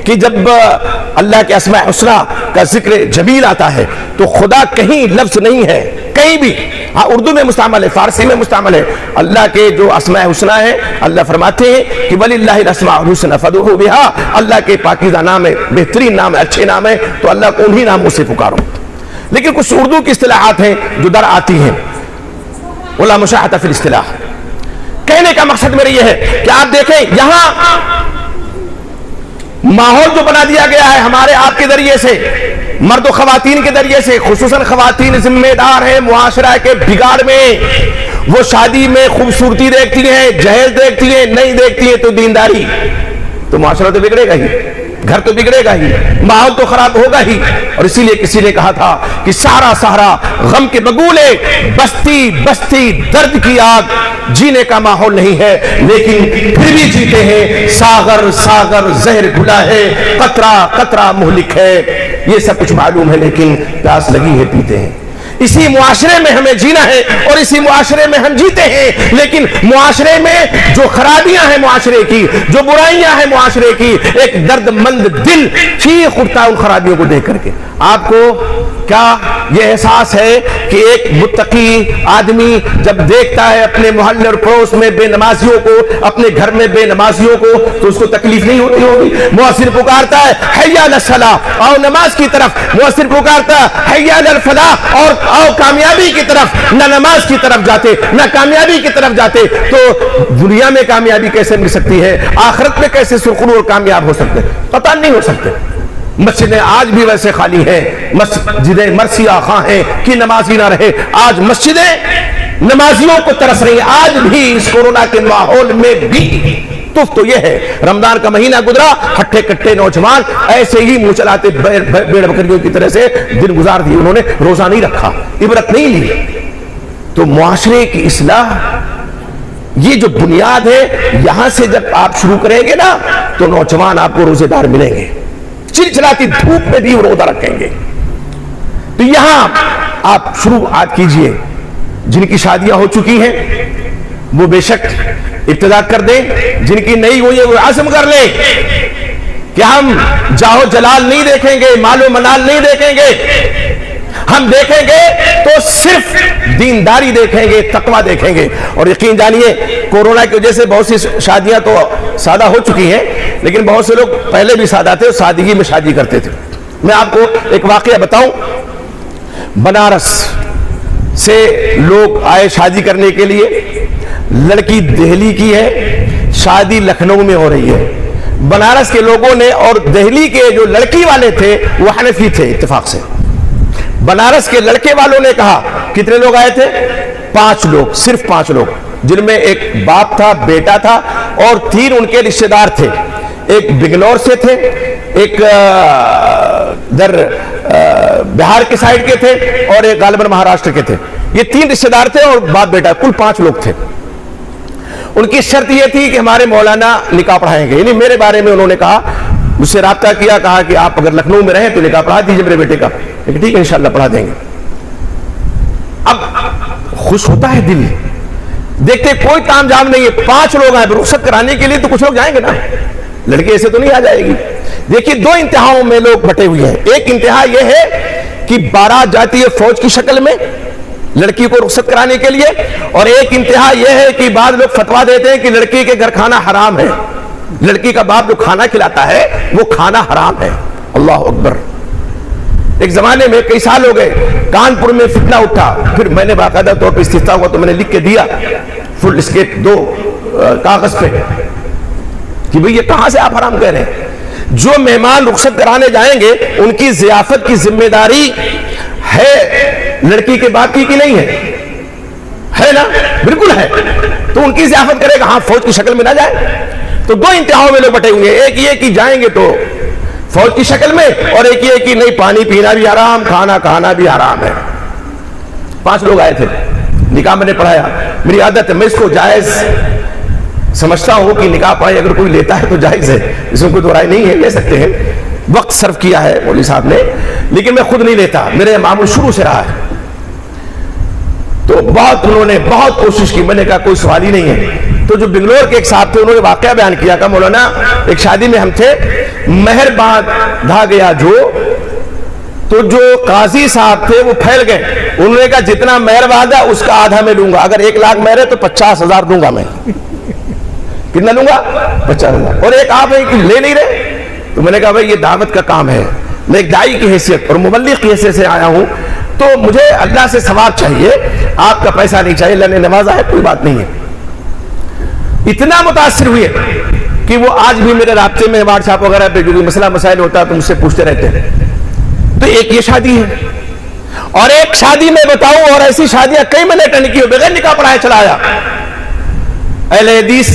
کہ جب اللہ کے اسماء الحسنی کا ذکر جمیل آتا ہے تو خدا کہیں لفظ نہیں ہے, کہیں بھی. ہاں اردو میں مستعمل ہے, فارسی میں مستعمل ہے. اللہ کے جو اسماء الحسنی ہیں, اللہ فرماتے ہیں کہ وَلِلَّهِ الْأَسْمَاءُ الْحُسْنَى فَادْعُوهُ بِهَا. اللہ کے پاکیزہ نام ہے, بہترین نام ہے, اچھے نام ہے, تو اللہ کو انہی ناموں سے پکارو. لیکن کچھ اردو کی اصطلاحات ہیں جو در آتی ہیں, وَلَا مُشَاحَةَ فِي الْاصْطِلَاح. کہنے کا مقصد میرا یہ ہے کہ آپ دیکھیں یہاں ماحول جو بنا دیا گیا ہے ہمارے آپ کے ذریعے سے, مرد و خواتین کے ذریعے سے, خصوصاً خواتین ذمہ دار ہیں معاشرہ کے بگاڑ میں. وہ شادی میں خوبصورتی دیکھتی ہیں, جہیز دیکھتی ہیں, نہیں دیکھتی ہیں تو دینداری, تو معاشرہ تو بگڑے گا ہی, گھر تو بگڑے گا ہی, ماحول تو خراب ہوگا ہی. اور اسی لیے کسی نے کہا تھا کہ سارا سہارا غم کے بگولے, بستی بستی درد کی آگ, جینے کا ماحول نہیں ہے لیکن پھر بھی جیتے ہیں. ساغر ساغر زہر گھلا ہے, قطرہ قطرہ مہلک ہے. یہ سب کچھ معلوم ہے لیکن پیاس لگی ہے پیتے ہیں. اسی معاشرے میں ہمیں جینا ہے اور اسی معاشرے میں ہم جیتے ہیں, لیکن معاشرے میں جو خرابیاں ہیں معاشرے کی, جو برائیاں ہیں معاشرے کی, ایک درد مند دل چیخ اٹھتا ہے ان خرابیوں کو دیکھ کر کے. آپ کو کیا یہ احساس ہے کہ ایک متقی آدمی جب دیکھتا ہے اپنے محلے اور پڑوس میں بے نمازیوں کو، اپنے گھر میں بے نمازیوں کو، تو اس کو تکلیف نہیں ہوتی ہوگی؟ مؤذن پکارتا ہے حی علی الصلاۃ، آؤ نماز کی طرف، مؤذن پکارتا ہے حی علی الفلاح، اور آؤ کامیابی کی طرف، نہ نماز کی طرف جاتے نہ کامیابی کی طرف جاتے، تو دنیا میں کامیابی کیسے مل سکتی ہے؟ آخرت میں کیسے سرخرو اور کامیاب ہو سکتے؟ پتہ نہیں ہو سکتے۔ مسجدیں آج بھی ویسے خالی ہیں، مسجدیں مرثیہ خواہ ہیں کہ نمازی نہ رہے، آج مسجدیں نمازیوں کو ترس رہی ہیں، آج بھی اس کورونا کے ماحول میں بھی۔ تو یہ ہے رمضان کا مہینہ گزرا، ہٹے کٹے نوجوان ایسے ہی منہ چلاتے بھیڑ بکریوں کی طرح سے دن گزار دیے، انہوں نے روزہ نہیں رکھا، عبرت نہیں لی۔ تو معاشرے کی اصلاح یہ جو بنیاد ہے، یہاں سے جب آپ شروع کریں گے نا تو نوجوان آپ کو روزے دار ملیں گے، چلچلاتی دھوپ میں بھی وہ روزہ رکھیں گے۔ تو یہاں آپ شروعات کیجئے، جن کی شادیاں ہو چکی ہیں وہ بے شک ابتدا کر دیں، جن کی نہیں ہوئی ہے وہ عزم کر لیں کہ ہم جاہو جلال نہیں دیکھیں گے، مال و منال نہیں دیکھیں گے، ہم دیکھیں گے تو صرف دینداری دیکھیں گے، تقوی دیکھیں گے۔ اور یقین جانیے کورونا کی وجہ سے بہت سی شادیاں تو سادہ ہو چکی ہیں، لیکن بہت سے لوگ پہلے بھی سادہ تھے اور سادگی میں شادی کرتے تھے۔ میں آپ کو ایک واقعہ بتاؤں، بنارس سے لوگ آئے شادی کرنے کے لیے، لڑکی دہلی کی ہے، شادی لکھنؤ میں ہو رہی ہے۔ بنارس کے لوگوں نے اور دہلی کے جو لڑکی والے تھے وہ حنفی تھے اتفاق سے، بنارس کے لڑکے والوں نے کہا، کتنے لوگ آئے تھے؟ 5 لوگ، صرف 5 لوگ، جن میں ایک باپ تھا، بیٹا تھا اور 3 ان کے رشتہ دار تھے، ایک بنگلور سے تھے، ایک در بہار کے سائڈ کے تھے اور ایک غالباً مہاراشٹر کے تھے۔ یہ 3 رشتہ دار تھے اور باپ بیٹا، کل 5 لوگ تھے۔ ان کی شرط یہ تھی کہ ہمارے مولانا نکاح پڑھائیں گے، یعنی میرے بارے میں انہوں نے کہا، مجھ سے رابطہ کیا، کہا کہ آپ اگر لکھنؤ میں رہیں تو نکاح پڑھا دیجیے میرے بیٹے کا، لیکن ٹھیک ہے انشاءاللہ پڑھا دیں گے۔ اب خوش ہوتا ہے دل، دیکھتے کوئی تام جام نہیں ہے، 5 لوگ آئے، رخصت کرانے کے لیے تو کچھ لوگ جائیں گے نا، لڑکی ایسے تو نہیں آ جائے گی۔ دیکھیے 2 انتہاؤں میں لوگ بٹے ہوئے ہیں، ایک انتہا یہ ہے کہ بارات جاتی ہے فوج کی شکل میں لڑکی کو رخصت کرانے کے لیے، اور ایک انتہا یہ ہے کہ بعض لوگ فتویٰ دیتے ہیں کہ لڑکی کے گھر کھانا حرام ہے، لڑکی کا باپ جو کھانا کھلاتا ہے وہ کھانا حرام ہے۔ اللہ اکبر۔ ایک زمانے میں کئی سال ہو گئے کانپور میں فتنہ اٹھا، پھر میں نے باقاعدہ طور پہ استفتاء ہوا تو میں نے لکھ کے دیا فل اسکیپ 2 کاغذ پہ کہ بھئی یہ کہاں سے آپ حرام کہہ رہے ہیں؟ جو مہمان رخصت کرانے جائیں گے ان کی ضیافت کی ذمہ داری ہے لڑکی کے باپ کی نہیں ہے نا؟ بالکل ہے، تو ان کی ضیافت کرے گا، ہاں فوج کی شکل میں نہ جائے۔ تو 2 انتہاؤں میں لوگ بٹے ہوئے ہیں، ایک یہ کہ جائیں گے تو فوج کی شکل میں، اور ایک یہ کہ نہیں پانی پینا بھی حرام، کھانا کھانا بھی حرام ہے۔ 5 لوگ آئے تھے، نکاح میں نے پڑھایا، میری عادت ہے میں اس کو جائز سمجھتا ہوں کہ نکاح پڑھائی اگر کوئی لیتا ہے تو جائز ہے، اس میں کوئی دو رائے نہیں ہے، لے سکتے ہیں، وقت صرف کیا ہے مولوی صاحب نے، لیکن میں خود نہیں لیتا، میرے معمول شروع سے رہا ہے۔ تو انہوں نے بہت کوشش کی، میں نے کہا کوئی سوال ہی نہیں ہے۔ تو جو بنگلور کے ایک صاحب تھے انہوں نے واقعہ بیان کیا کہ مولانا ایک شادی میں ہم تھے، مہر باندھا گیا تو جو قاضی صاحب تھے وہ پھیل گئے، انہوں نے کہا جتنا مہر باندھا اس کا آدھا میں لوں گا، اگر 1 لاکھ مہر ہے تو 50,000 دوں گا میں۔ کتنا لوں گا؟ 50,000۔ اور ایک آپ لے نہیں رہے، تو میں نے کہا بھائی یہ دعوت کا کام ہے، میں ایک داعی کی حیثیت اور مبلغ کی حیثیت سے آیا ہوں، تو مجھے اللہ سے ثواب چاہیے، آپ کا پیسہ نہیں چاہیے، اللہ نے نوازا ہے، کوئی بات نہیں ہے۔ اتنا متاثر ہوئے کہ وہ آج بھی میرے رابطے میں واٹس ایپ وغیرہ پہ جو مسئلہ مسائل ہوتا ہے تو مجھ سے پوچھتے رہتے ہیں۔ تو ایک یہ شادی ہے، اور ایک شادی میں بتاؤں، اور ایسی شادیاں کئی میں نے اٹینڈ کی ہو، بغیر نکاح پڑھائے چلا آیا، اہل حدیث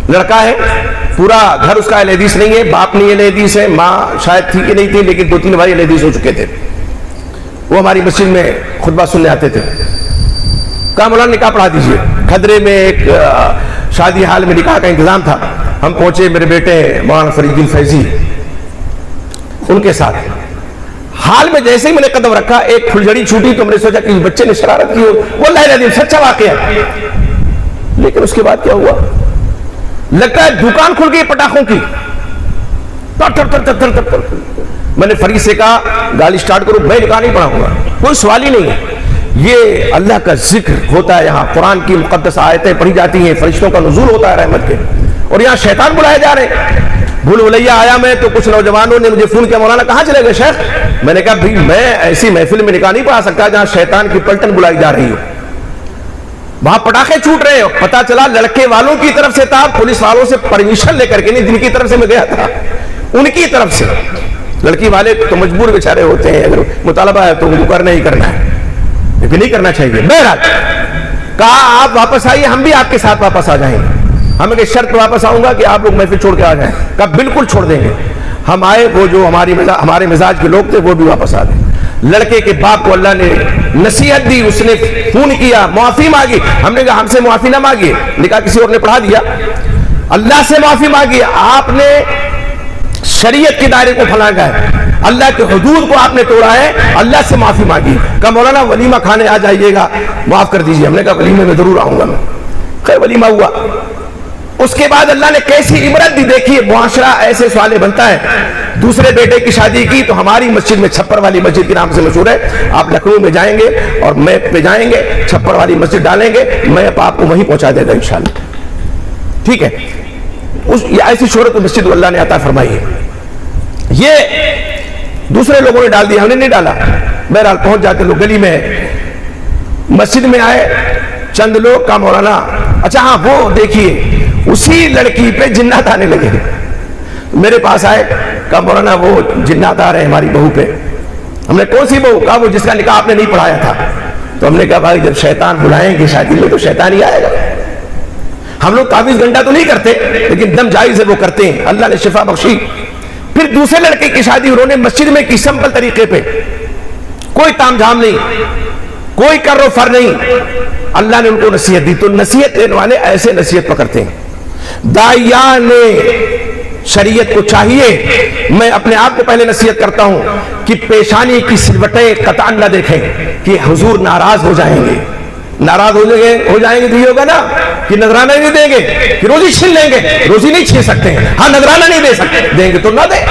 لڑکا ہے، پورا گھر اس کا اہل حدیث نہیں ہے، باپ نہیں اہل حدیث ہے، ماں شاید تھی کہ نہیں تھی، لیکن 2-3 بھائی اہل حدیث ہو چکے تھے، وہ ہماری مسجد میں خطبہ سننے آتے تھے۔ کہا مولانا نکاح پڑھا دیجئے۔ کھدرے میں ایک شادی حال میں نکاح کا انتظام تھا، ہم پہنچے، میرے بیٹے مولانا فرید الدین فیضی ان کے ساتھ، حال میں جیسے ہی میں نے قدم رکھا ایک پھلجھڑی چھوٹی، تو میں نے سوچا کہ اس بچے نے شرارت کی ہو، واللہ العظیم سچا واقعہ ہے۔ لیکن اس کے بعد کیا ہوا، لگتا ہے دکان کھل گئی پٹاخوں کی، میں نے فریق سے کہا گاڑی سٹارٹ کرو، میں نکاح نہیں پڑھاؤں گا، کوئی سوال ہی نہیں ہے۔ یہ اللہ کا ذکر ہوتا ہے، یہاں قرآن کی مقدس آیتیں پڑھی جاتی ہیں، فرشتوں کا نزول ہوتا ہے رحمت کے، اور یہاں شیطان بلائے جا رہے ہیں۔ بھول بھلیا آیا میں تو کچھ نوجوانوں نے مجھے فون کیا، مولانا کہاں چلے گئے شیخ؟ میں نے کہا بھائی میں ایسی محفل میں نکاح نہیں پڑھا سکتا جہاں شیطان کی پلٹن بلائی جا رہی ہو، وہاں پٹاخے چھوٹ رہے ہو۔ پتا چلا لڑکے والوں کی طرف سے تھا، پولیس والوں سے پرمیشن لے کر کے نہیں، جن کی طرف سے میں گیا تھا ان کی طرف سے۔ لڑکی والے تو مجبور بیچارے ہوتے ہیں، اگر مطالبہ ہے تو ان کو کرنا ہی کرنا ہے، لیکن نہیں کرنا چاہیے۔ بہرحال کہا آپ واپس آئیے، ہم بھی آپ کے ساتھ واپس آ جائیں گے۔ ہمیں کہ شرط واپس آؤں گا کہ آپ لوگ محفل چھوڑ کے آ جائیں۔ کہا بالکل چھوڑ دیں گے۔ ہم آئے، وہ جو ہمارے مزاج کے لوگ تھے وہ بھی واپس آ گئے۔ لڑکے کے باپ کو اللہ نے نصیحت دی، اس نے فون کیا، معافی مانگی۔ ہم نے کہا ہم سے معافی نہ مانگیے، نکاح کسی اور نے پڑھا دیا، اللہ سے معافی مانگیے، آپ نے شریعت کے دائرے کو پھلانگا ہے، اللہ کے حدود کو آپ نے توڑا ہے، اللہ سے معافی مانگیے۔ کہا مولانا ولیمہ کھانے آ جائیے گا، معاف کر دیجیے۔ ہم نے کہا ولیمے میں ضرور آؤں گا میں۔ خیر ولیمہ ہوا۔ اس کے بعد اللہ نے کیسی عبرت دی، دیکھیے معاشرہ ایسے سوالے بنتا ہے۔ دوسرے بیٹے کی شادی کی تو ہماری مسجد میں، چھپر والی مسجد کے نام سے مشہور ہے، آپ لکھنؤ میں جائیں گے اور میپ پہ جائیں گے، چھپر والی مسجد ڈالیں گے، میپ آپ کو وہیں پہنچا دے گا انشاءاللہ، ٹھیک ہے۔ ایسی شہرت مسجد کو اللہ نے عطا فرمائی ہے۔ یہ دوسرے لوگوں نے ڈال دیا، ہم نے نہیں ڈالا۔ بہرحال پہنچ جاتے لوگ، گلی میں مسجد میں آئے چند لوگ، کہا مولانا اچھا ہاں وہ دیکھیے اسی لڑکی پہ جنات آنے لگے۔ میرے پاس آئے، کہا مولانا وہ جنات آ رہے ہیں ہماری بہو پہ۔ ہم نے کون سی بہو؟ کہا وہ جس کا نکاح آپ نے نہیں پڑھایا تھا۔ تو ہم نے کہا بھائی جب شیطان بلائیں گے شادی میں تو شیطان ہی آئے گا۔ ہم لوگ تعویذ گھنٹا تو نہیں کرتے، لیکن دم جائز ہے وہ کرتے ہیں، اللہ نے شفا بخشی۔ پھر دوسرے لڑکے کی شادی انہوں نے مسجد میں کی، سمپل طریقے پہ، کوئی تام جھام نہیں، کوئی کر و فر نہیں۔ اللہ نے ان کو نصیحت دی، تو نصیحت دینے والے ایسے نصیحت پکڑتے ہیں۔ داعیان شریعت کو چاہیے، میں اپنے آپ کو پہلے نصیحت کرتا ہوں کہ پیشانی کی سلوٹیں قطعا نہ دیکھیں کہ حضور ناراض ہو جائیں گے۔ ناراض ہو جائیں گے تو یہ ہوگا نا کہ نذرانہ نہیں دیں گے، کہ روزی چھین لیں گے۔ روزی نہیں چھین سکتے ہیں، ہاں نذرانہ نہیں دے سکتے، دیں گے تو نہ دیں،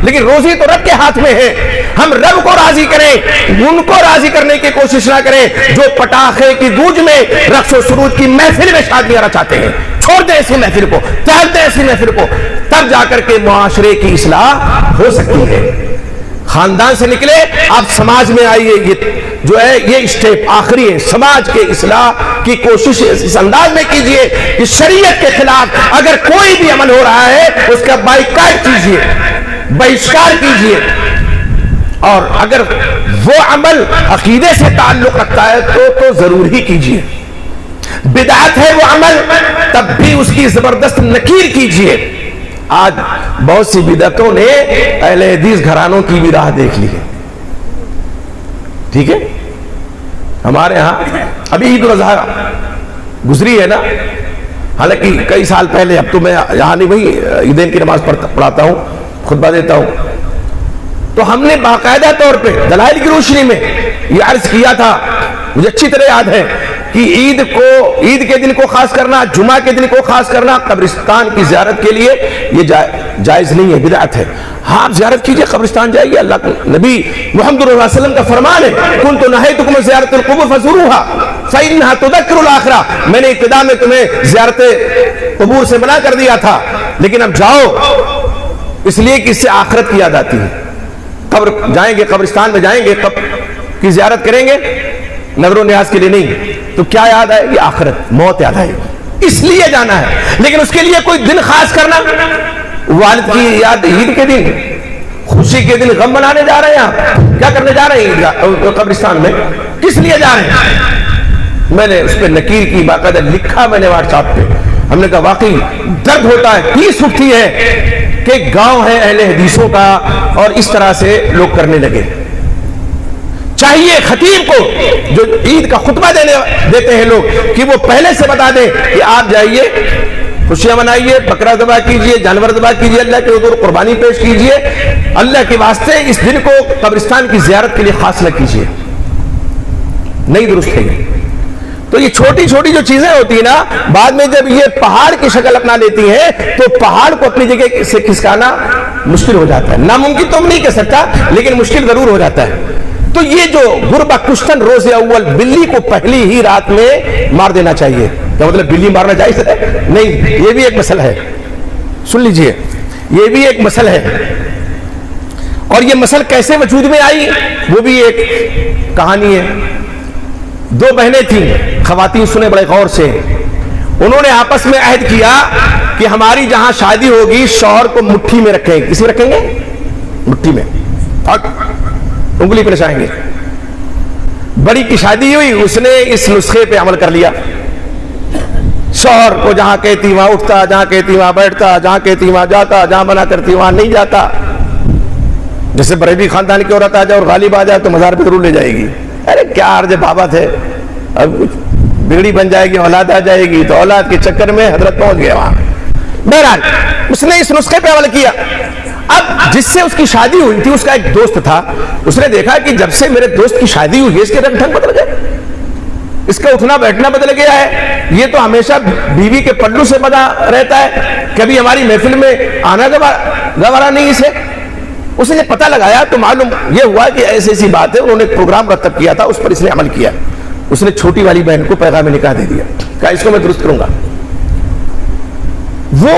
لیکن روزی تو رب کے ہاتھ میں ہے۔ ہم رب کو راضی کریں، ان کو راضی کرنے کی کوشش نہ کریں جو پٹاخے کی گونج میں رقص و سرود کی محفل میں شادیاں رچاتے ہیں۔ چھوڑ دیں ایسی محفل کو، تیل دیں ایسی محفل کو، تب جا کر کے معاشرے کی اصلاح ہو سکتی ہے۔ خاندان سے نکلے آپ سماج میں آئیے، یہ جو ہے یہ اسٹیپ آخری ہے۔ سماج کے اصلاح کی کوشش اس انداز میں کیجئے کہ شریعت کے خلاف اگر کوئی بھی عمل ہو رہا ہے اس کا بائیکاٹ کیجئے، بہشکار کیجئے، اور اگر وہ عمل عقیدے سے تعلق رکھتا ہے تو ضرور ہی کیجئے۔ بدعت ہے وہ عمل، تب بھی اس کی زبردست نکیر کیجئے۔ آج بہت سی بدعتوں نے اہل حدیث گھرانوں کی بھی راہ دیکھ لی ہے، ٹھیک ہے۔ ہمارے ہاں ابھی عید الاضحیٰ گزری ہے نا، حالانکہ کئی سال پہلے، اب تو میں یہاں نہیں، وہی عیدین کی نماز پڑھاتا ہوں، خطبہ دیتا ہوں، تو ہم نے باقاعدہ طور پہ دلائل کی روشنی میں یہ عرض کیا تھا، مجھے اچھی طرح یاد ہے کہ عید کے دن کو خاص کرنا، جمعہ کے دن کو خاص کرنا قبرستان کی زیارت کے لیے یہ جائز نہیں ہے، بدعت ہے۔ ہاں آپ زیارت کیجئے، قبرستان جائیے، اللہ کے نبی محمد صلی اللہ علیہ وسلم کا فرمان ہے، كنت نهيتكم عن زيارة القبور فزوروها فإنها تذكر الآخرة، میں نے ابتدا میں تمہیں زیارت قبور سے منع کر دیا تھا، لیکن اب جاؤ اس لیے کہ اس سے آخرت کی یاد آتی ہے۔ قبر جائیں گے، قبرستان میں جائیں گے، قبر کی زیارت کریں گے نظر و نیاز کے لیے نہیں، تو کیا یاد آئے گی؟ آخرت، موت یاد آئے گی، اس لیے جانا ہے۔ لیکن اس کے لیے کوئی دن خاص کرنا، والد کی یاد عید کے دن، خوشی کے دن غم منانے جا رہے ہیں، آپ کیا کرنے جا رہے ہیں قبرستان میں، کس لیے جا رہے ہیں؟ میں نے اس پہ نکیر کی، باقاعدہ لکھا میں نے واٹس ایپ پہ۔ ہم نے کہا واقعی درد ہوتا ہے، ٹھیس اٹھتی ہے کہ گاؤں ہے اہل حدیثوں کا اور اس طرح سے لوگ کرنے لگے۔ چاہیے خطیب کو جو عید کا خطبہ دیتے ہیں لوگ کہ وہ پہلے سے بتا دیں کہ آپ جائیے، خوشیاں منائیے، بکرا ذبح کیجئے، جانور ذبح کیجئے، اللہ کے حضور قربانی پیش کیجئے، اللہ کے واسطے اس دن کو قبرستان کی زیارت کے لیے خاص نہ کیجئے، نہیں درست ہے۔ تو یہ چھوٹی چھوٹی جو چیزیں ہوتی ہیں نا، بعد میں جب یہ پہاڑ کی شکل اپنا لیتی ہیں تو پہاڑ کو اپنی جگہ سے کھسکانا مشکل ہو جاتا ہے. ناممکن تو نہیں کہہ سکتا لیکن مشکل ضرور ہو جاتا ہے. تو یہ جو غربہ کشتن روز اول، بلی کو پہلی ہی رات میں مار دینا چاہیے. کیا مطلب بلی مارنا جائز ہے؟ نہیں، یہ بھی ایک مسئلہ ہے. سن لیجئے، یہ بھی ایک مسئلہ ہے. اور یہ مسئلہ کیسے وجود میں آئی وہ بھی ایک کہانی ہے. دو بہنیں تھیں، خواتین سنیں بڑے غور سے. انہوں نے آپس میں عہد کیا کہ ہماری جہاں شادی ہوگی شوہر کو مٹھی میں رکھیں گے. کسی میں رکھیں گے؟ مٹھی میں، اور انگلی پہ نچائیں گے. بڑی کی شادی ہوئی، اس نے اس نسخے پہ عمل کر لیا. شوہر کو جہاں کہتی وہاں اٹھتا، جہاں کہتی وہاں بیٹھتا، جہاں کہتی وہاں جاتا، جہاں منع کرتی وہاں نہیں جاتا. جیسے بریلوی خاندان کی عورت آ جائے اور غالب آ جائے تو مزار پہ ضرور لے جائے گی. ارے کیا عرض بابا تھے، اب کچھ بگڑی بن جائے گی، اولاد آ جائے گی، تو اولاد کے چکر میں حضرت پہنچ گئے وہاں. بہرحال اس نے اس نسخے پہ عمل کیا. اب جس سے اس کی شادی ہوئی تھی اس کا ایک دوست تھا. اس نے دیکھا کہ جب سے میرے دوست کی شادی ہوئی ہے اس کے رنگ ڈھنگ بدل گئے، اس کا اٹھنا بیٹھنا بدل گیا ہے. یہ تو ہمیشہ بیوی کے پلو سے بنا رہتا ہے، کبھی ہماری محفل میں آنا گوارا نہیں اسے. اس نے پتہ لگایا تو معلوم یہ ہوا کہ ایسی ایسی بات ہے. انہوں نے ایک پروگرام مرتب کیا تھا، اس پر اس نے عمل کیا. اس نے چھوٹی والی بہن کو پیغام نکاح دے دیا، کہا اس کو میں درست کروں گا. وہ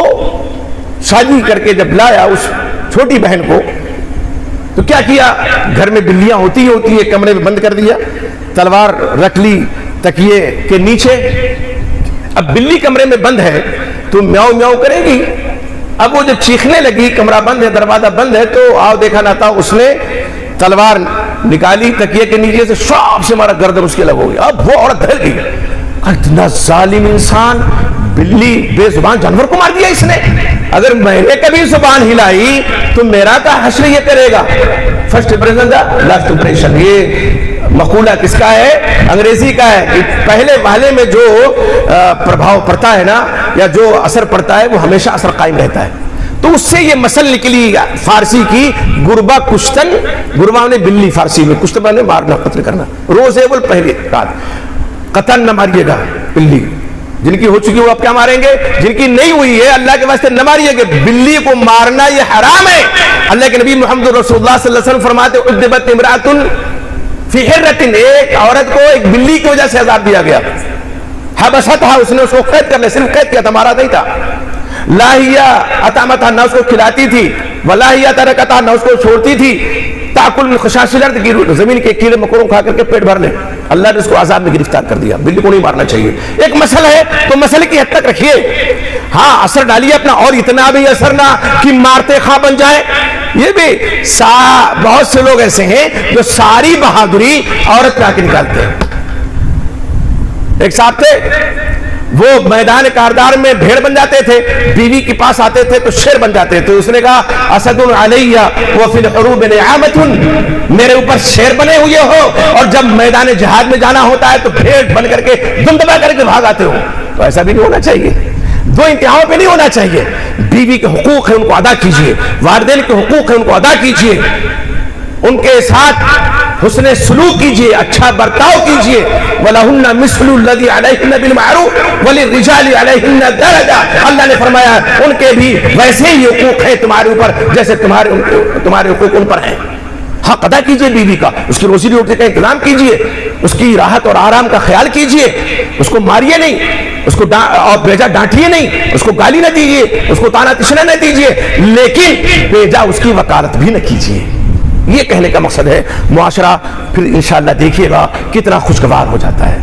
شادی کر کے جب لایا اس چھوٹی بہن کو تو کیا کیا، گھر میں بلیاں ہوتی ہیں، کمرے میں بند کر دیا، تلوار رکھ لی تکیے کے نیچے. اب بلی کمرے میں بند ہے تو میاؤ میاؤ کرے گی. اب وہ جب چیخنے لگی، کمرہ بند ہے، دروازہ بند ہے، تو آؤ دیکھا نہ تھا اس نے تلوار نکالی تکیے کے نیچے سے، شاپ سے مارا، گردن اس کے لگ ہو گئی. اب وہ عورت دھل گئی. اتنا ظالم انسان، بلی بے زبان جانور کو مار دیا اس نے. اگر میں نے کبھی زبان ہلائی تو میرا کا حشر یہ کرے گا. First impression the last impression, یہ مقولہ کس کا ہے؟ انگریزی کا ہے کہ پہلے والے میں جو پربھاؤ پڑتا ہے نا، یا جو اثر پڑتا ہے وہ ہمیشہ اثر قائم رہتا ہے. تو اس سے یہ مسل نکلی فارسی کی غربہ کشتن. غربہ نے بلی فارسی میں، کشتن نے مارنا، قتل کرنا. روز اول پہلی رات قتل نہ ماریے گا بلی. جن کی ہو چکی وہ آپ کیا ماریں گے؟ جن کی نہیں ہوئی ہے اللہ کے واسطے نہ ماریے گا. بلی کو مارنا یہ حرام ہے. اللہ کے نبی محمد رسول اللہ صلی اللہ علیہ وسلم فرماتے عذبت امرأۃ فی حرۃ، ایک عورت کو ایک بلی کی وجہ سے عذاب دیا گیا. حبستھا، اس نے اس کو قید کر لیا، صرف قید کیا تھا، مارا نہیں تھا. لا ہی اطعمتھا، نہ اس کو کھلاتی تھی، ولا ہی ترکتھا، نہ اس کو چھوڑتی تھی. تاکل من خشاش الارض، کی زمین کے کیڑے مکوڑوں کھا کر کے پیٹ بھر لے. اللہ نے اس کو عذاب میں گرفتار کر دیا. بلی کو نہیں مارنا چاہیے. ایک مسئلہ ہے تو مسئلے کی حد تک رکھیے. ہاں اثر ڈالیے اپنا، اور اتنا بھی اثر نہ کہ مارتے خواہ بن جائے. یہ بھی بہت سے لوگ ایسے ہیں جو ساری بہادری عورت پہ آ کے نکالتے ہیں. ایک صاحب تھے، وہ میدان کاردار میں بھیڑ بن جاتے تھے، بیوی کے پاس آتے تھے تو شیر بن جاتے تھے. اس نے کہا اسد علیہ وفی الحروب نعامۃ، میرے اوپر شیر بنے ہوئے ہو اور جب میدان جہاد میں جانا ہوتا ہے تو بھیڑ بن کر کے دمدمہ کر کے بھاگ آتے ہو. تو ایسا بھی نہیں ہونا چاہیے، دو انتہاؤں پہ نہیں ہونا چاہیے. بیوی کے حقوق ہیں ان کو ادا کیجیے، والدین کے حقوق ہیں ان کو ادا کیجیے، ان کے ساتھ حسن سلوک کیجیے، اچھا برتاؤ کیجیے. وَلَهُنَّ مِثْلُ الَّذِي عَلَيْهِنَّ بِالْمَعْرُوفِ وَلِلرِّجَالِ عَلَيْهِنَّ دَرَجَةٌ. اللہ نے فرمایا ان کے بھی ویسے ہی حقوق ہیں تمہارے اوپر جیسے تمہارے حقوق ان پر ہیں. حق ادا کیجیے بیوی کا، اس کی روزی روٹی کا انتظام کیجیے، اس کی راحت اور آرام کا خیال کیجیے. اس کو ماریے نہیں، اس کو اور بیجا ڈانٹیے نہیں، اس کو گالی نہ دیجیے، اس کو تانا تشنا نہ دیجیے، لیکن بیجا اس کی وکالت بھی نہ کیجیے. یہ کہنے کا مقصد ہے. معاشرہ پھر انشاءاللہ دیکھیے گا کتنا خوشگوار ہو جاتا ہے.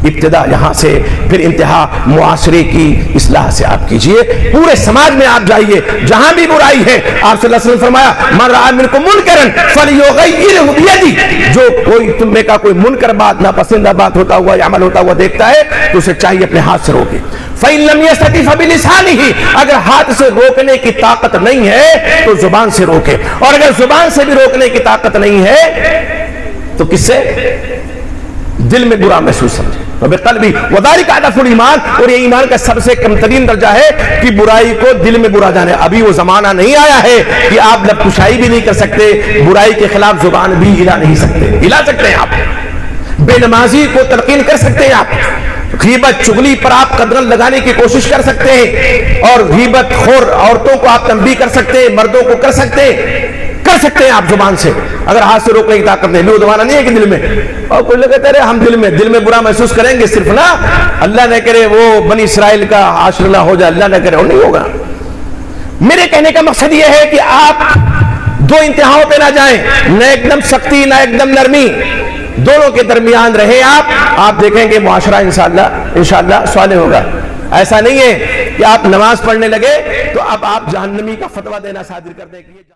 ابتدا یہاں سے پھر انتہا معاشرے کی اصلاح سے آپ کیجئے. پورے سماج میں آپ جائیے، جہاں بھی برائی ہے آپ صلی اللہ علیہ وسلم فرمایا من رأى منکم منکرا فلیغیرہ بیدہ. جو کوئی تم میں کا کوئی منکر بات، ناپسندہ بات ہوتا ہوا یا عمل ہوتا ہوا دیکھتا ہے تو اسے چاہیے اپنے ہاتھ سے روکے. فَإِن لَمْ يَسْتَطِعْ فَبِلِسَانِهِ، اگر ہاتھ سے روکنے کی طاقت نہیں ہے تو زبان سے روکے، اور اگر زبان سے بھی روکنے کی طاقت نہیں ہے تو کس سے؟ دل میں برا محسوس سمجھے. وَبِقَلْبِ وَذَلِكَ أَضْعَفُ الْإِيمَانِ، اور یہ ایمان کا سب سے کم ترین درجہ ہے کہ برائی کو دل میں برا جانے. ابھی وہ زمانہ نہیں آیا ہے کہ آپ لب کشائی بھی نہیں کر سکتے، برائی کے خلاف زبان بھی ہلا نہیں سکتے. ہلا سکتے ہیں آپ، بے نمازی کو تلقین کر سکتے ہیں آپ، غیبت چغلی پر آپ قدغن لگانے کی کوشش کر سکتے ہیں، اور غیبت خور عورتوں کو آپ تنبیہ کر سکتے ہیں، مردوں کو کر سکتے ہیں آپ زبان سے، اگر ہاتھ سے روکنے کی طاقت نہیں، لو زمانہ نہیں ہے کہ دل میں، اور کوئی لوگ کہتے ہیں ہم دل میں برا محسوس کریں گے صرف نا، اللہ نہ کرے وہ بنی اسرائیل کا حاشر نہ ہو جائے، اللہ نہ کرے وہ نہیں ہوگا۔ میرے کہنے کا مقصد یہ ہے کہ آپ دو انتہاؤں پہ نہ جائیں، نہ ایک دم سختی نہ ایک دم نرمی، دونوں کے درمیان رہے آپ دیکھیں کہ معاشرہ انشاءاللہ صالح ہوگا۔ ایسا نہیں ہے کہ آپ نماز پڑھنے لگے تو اب آپ جہنمی کا فتویٰ دینا صادر کر دیں کہ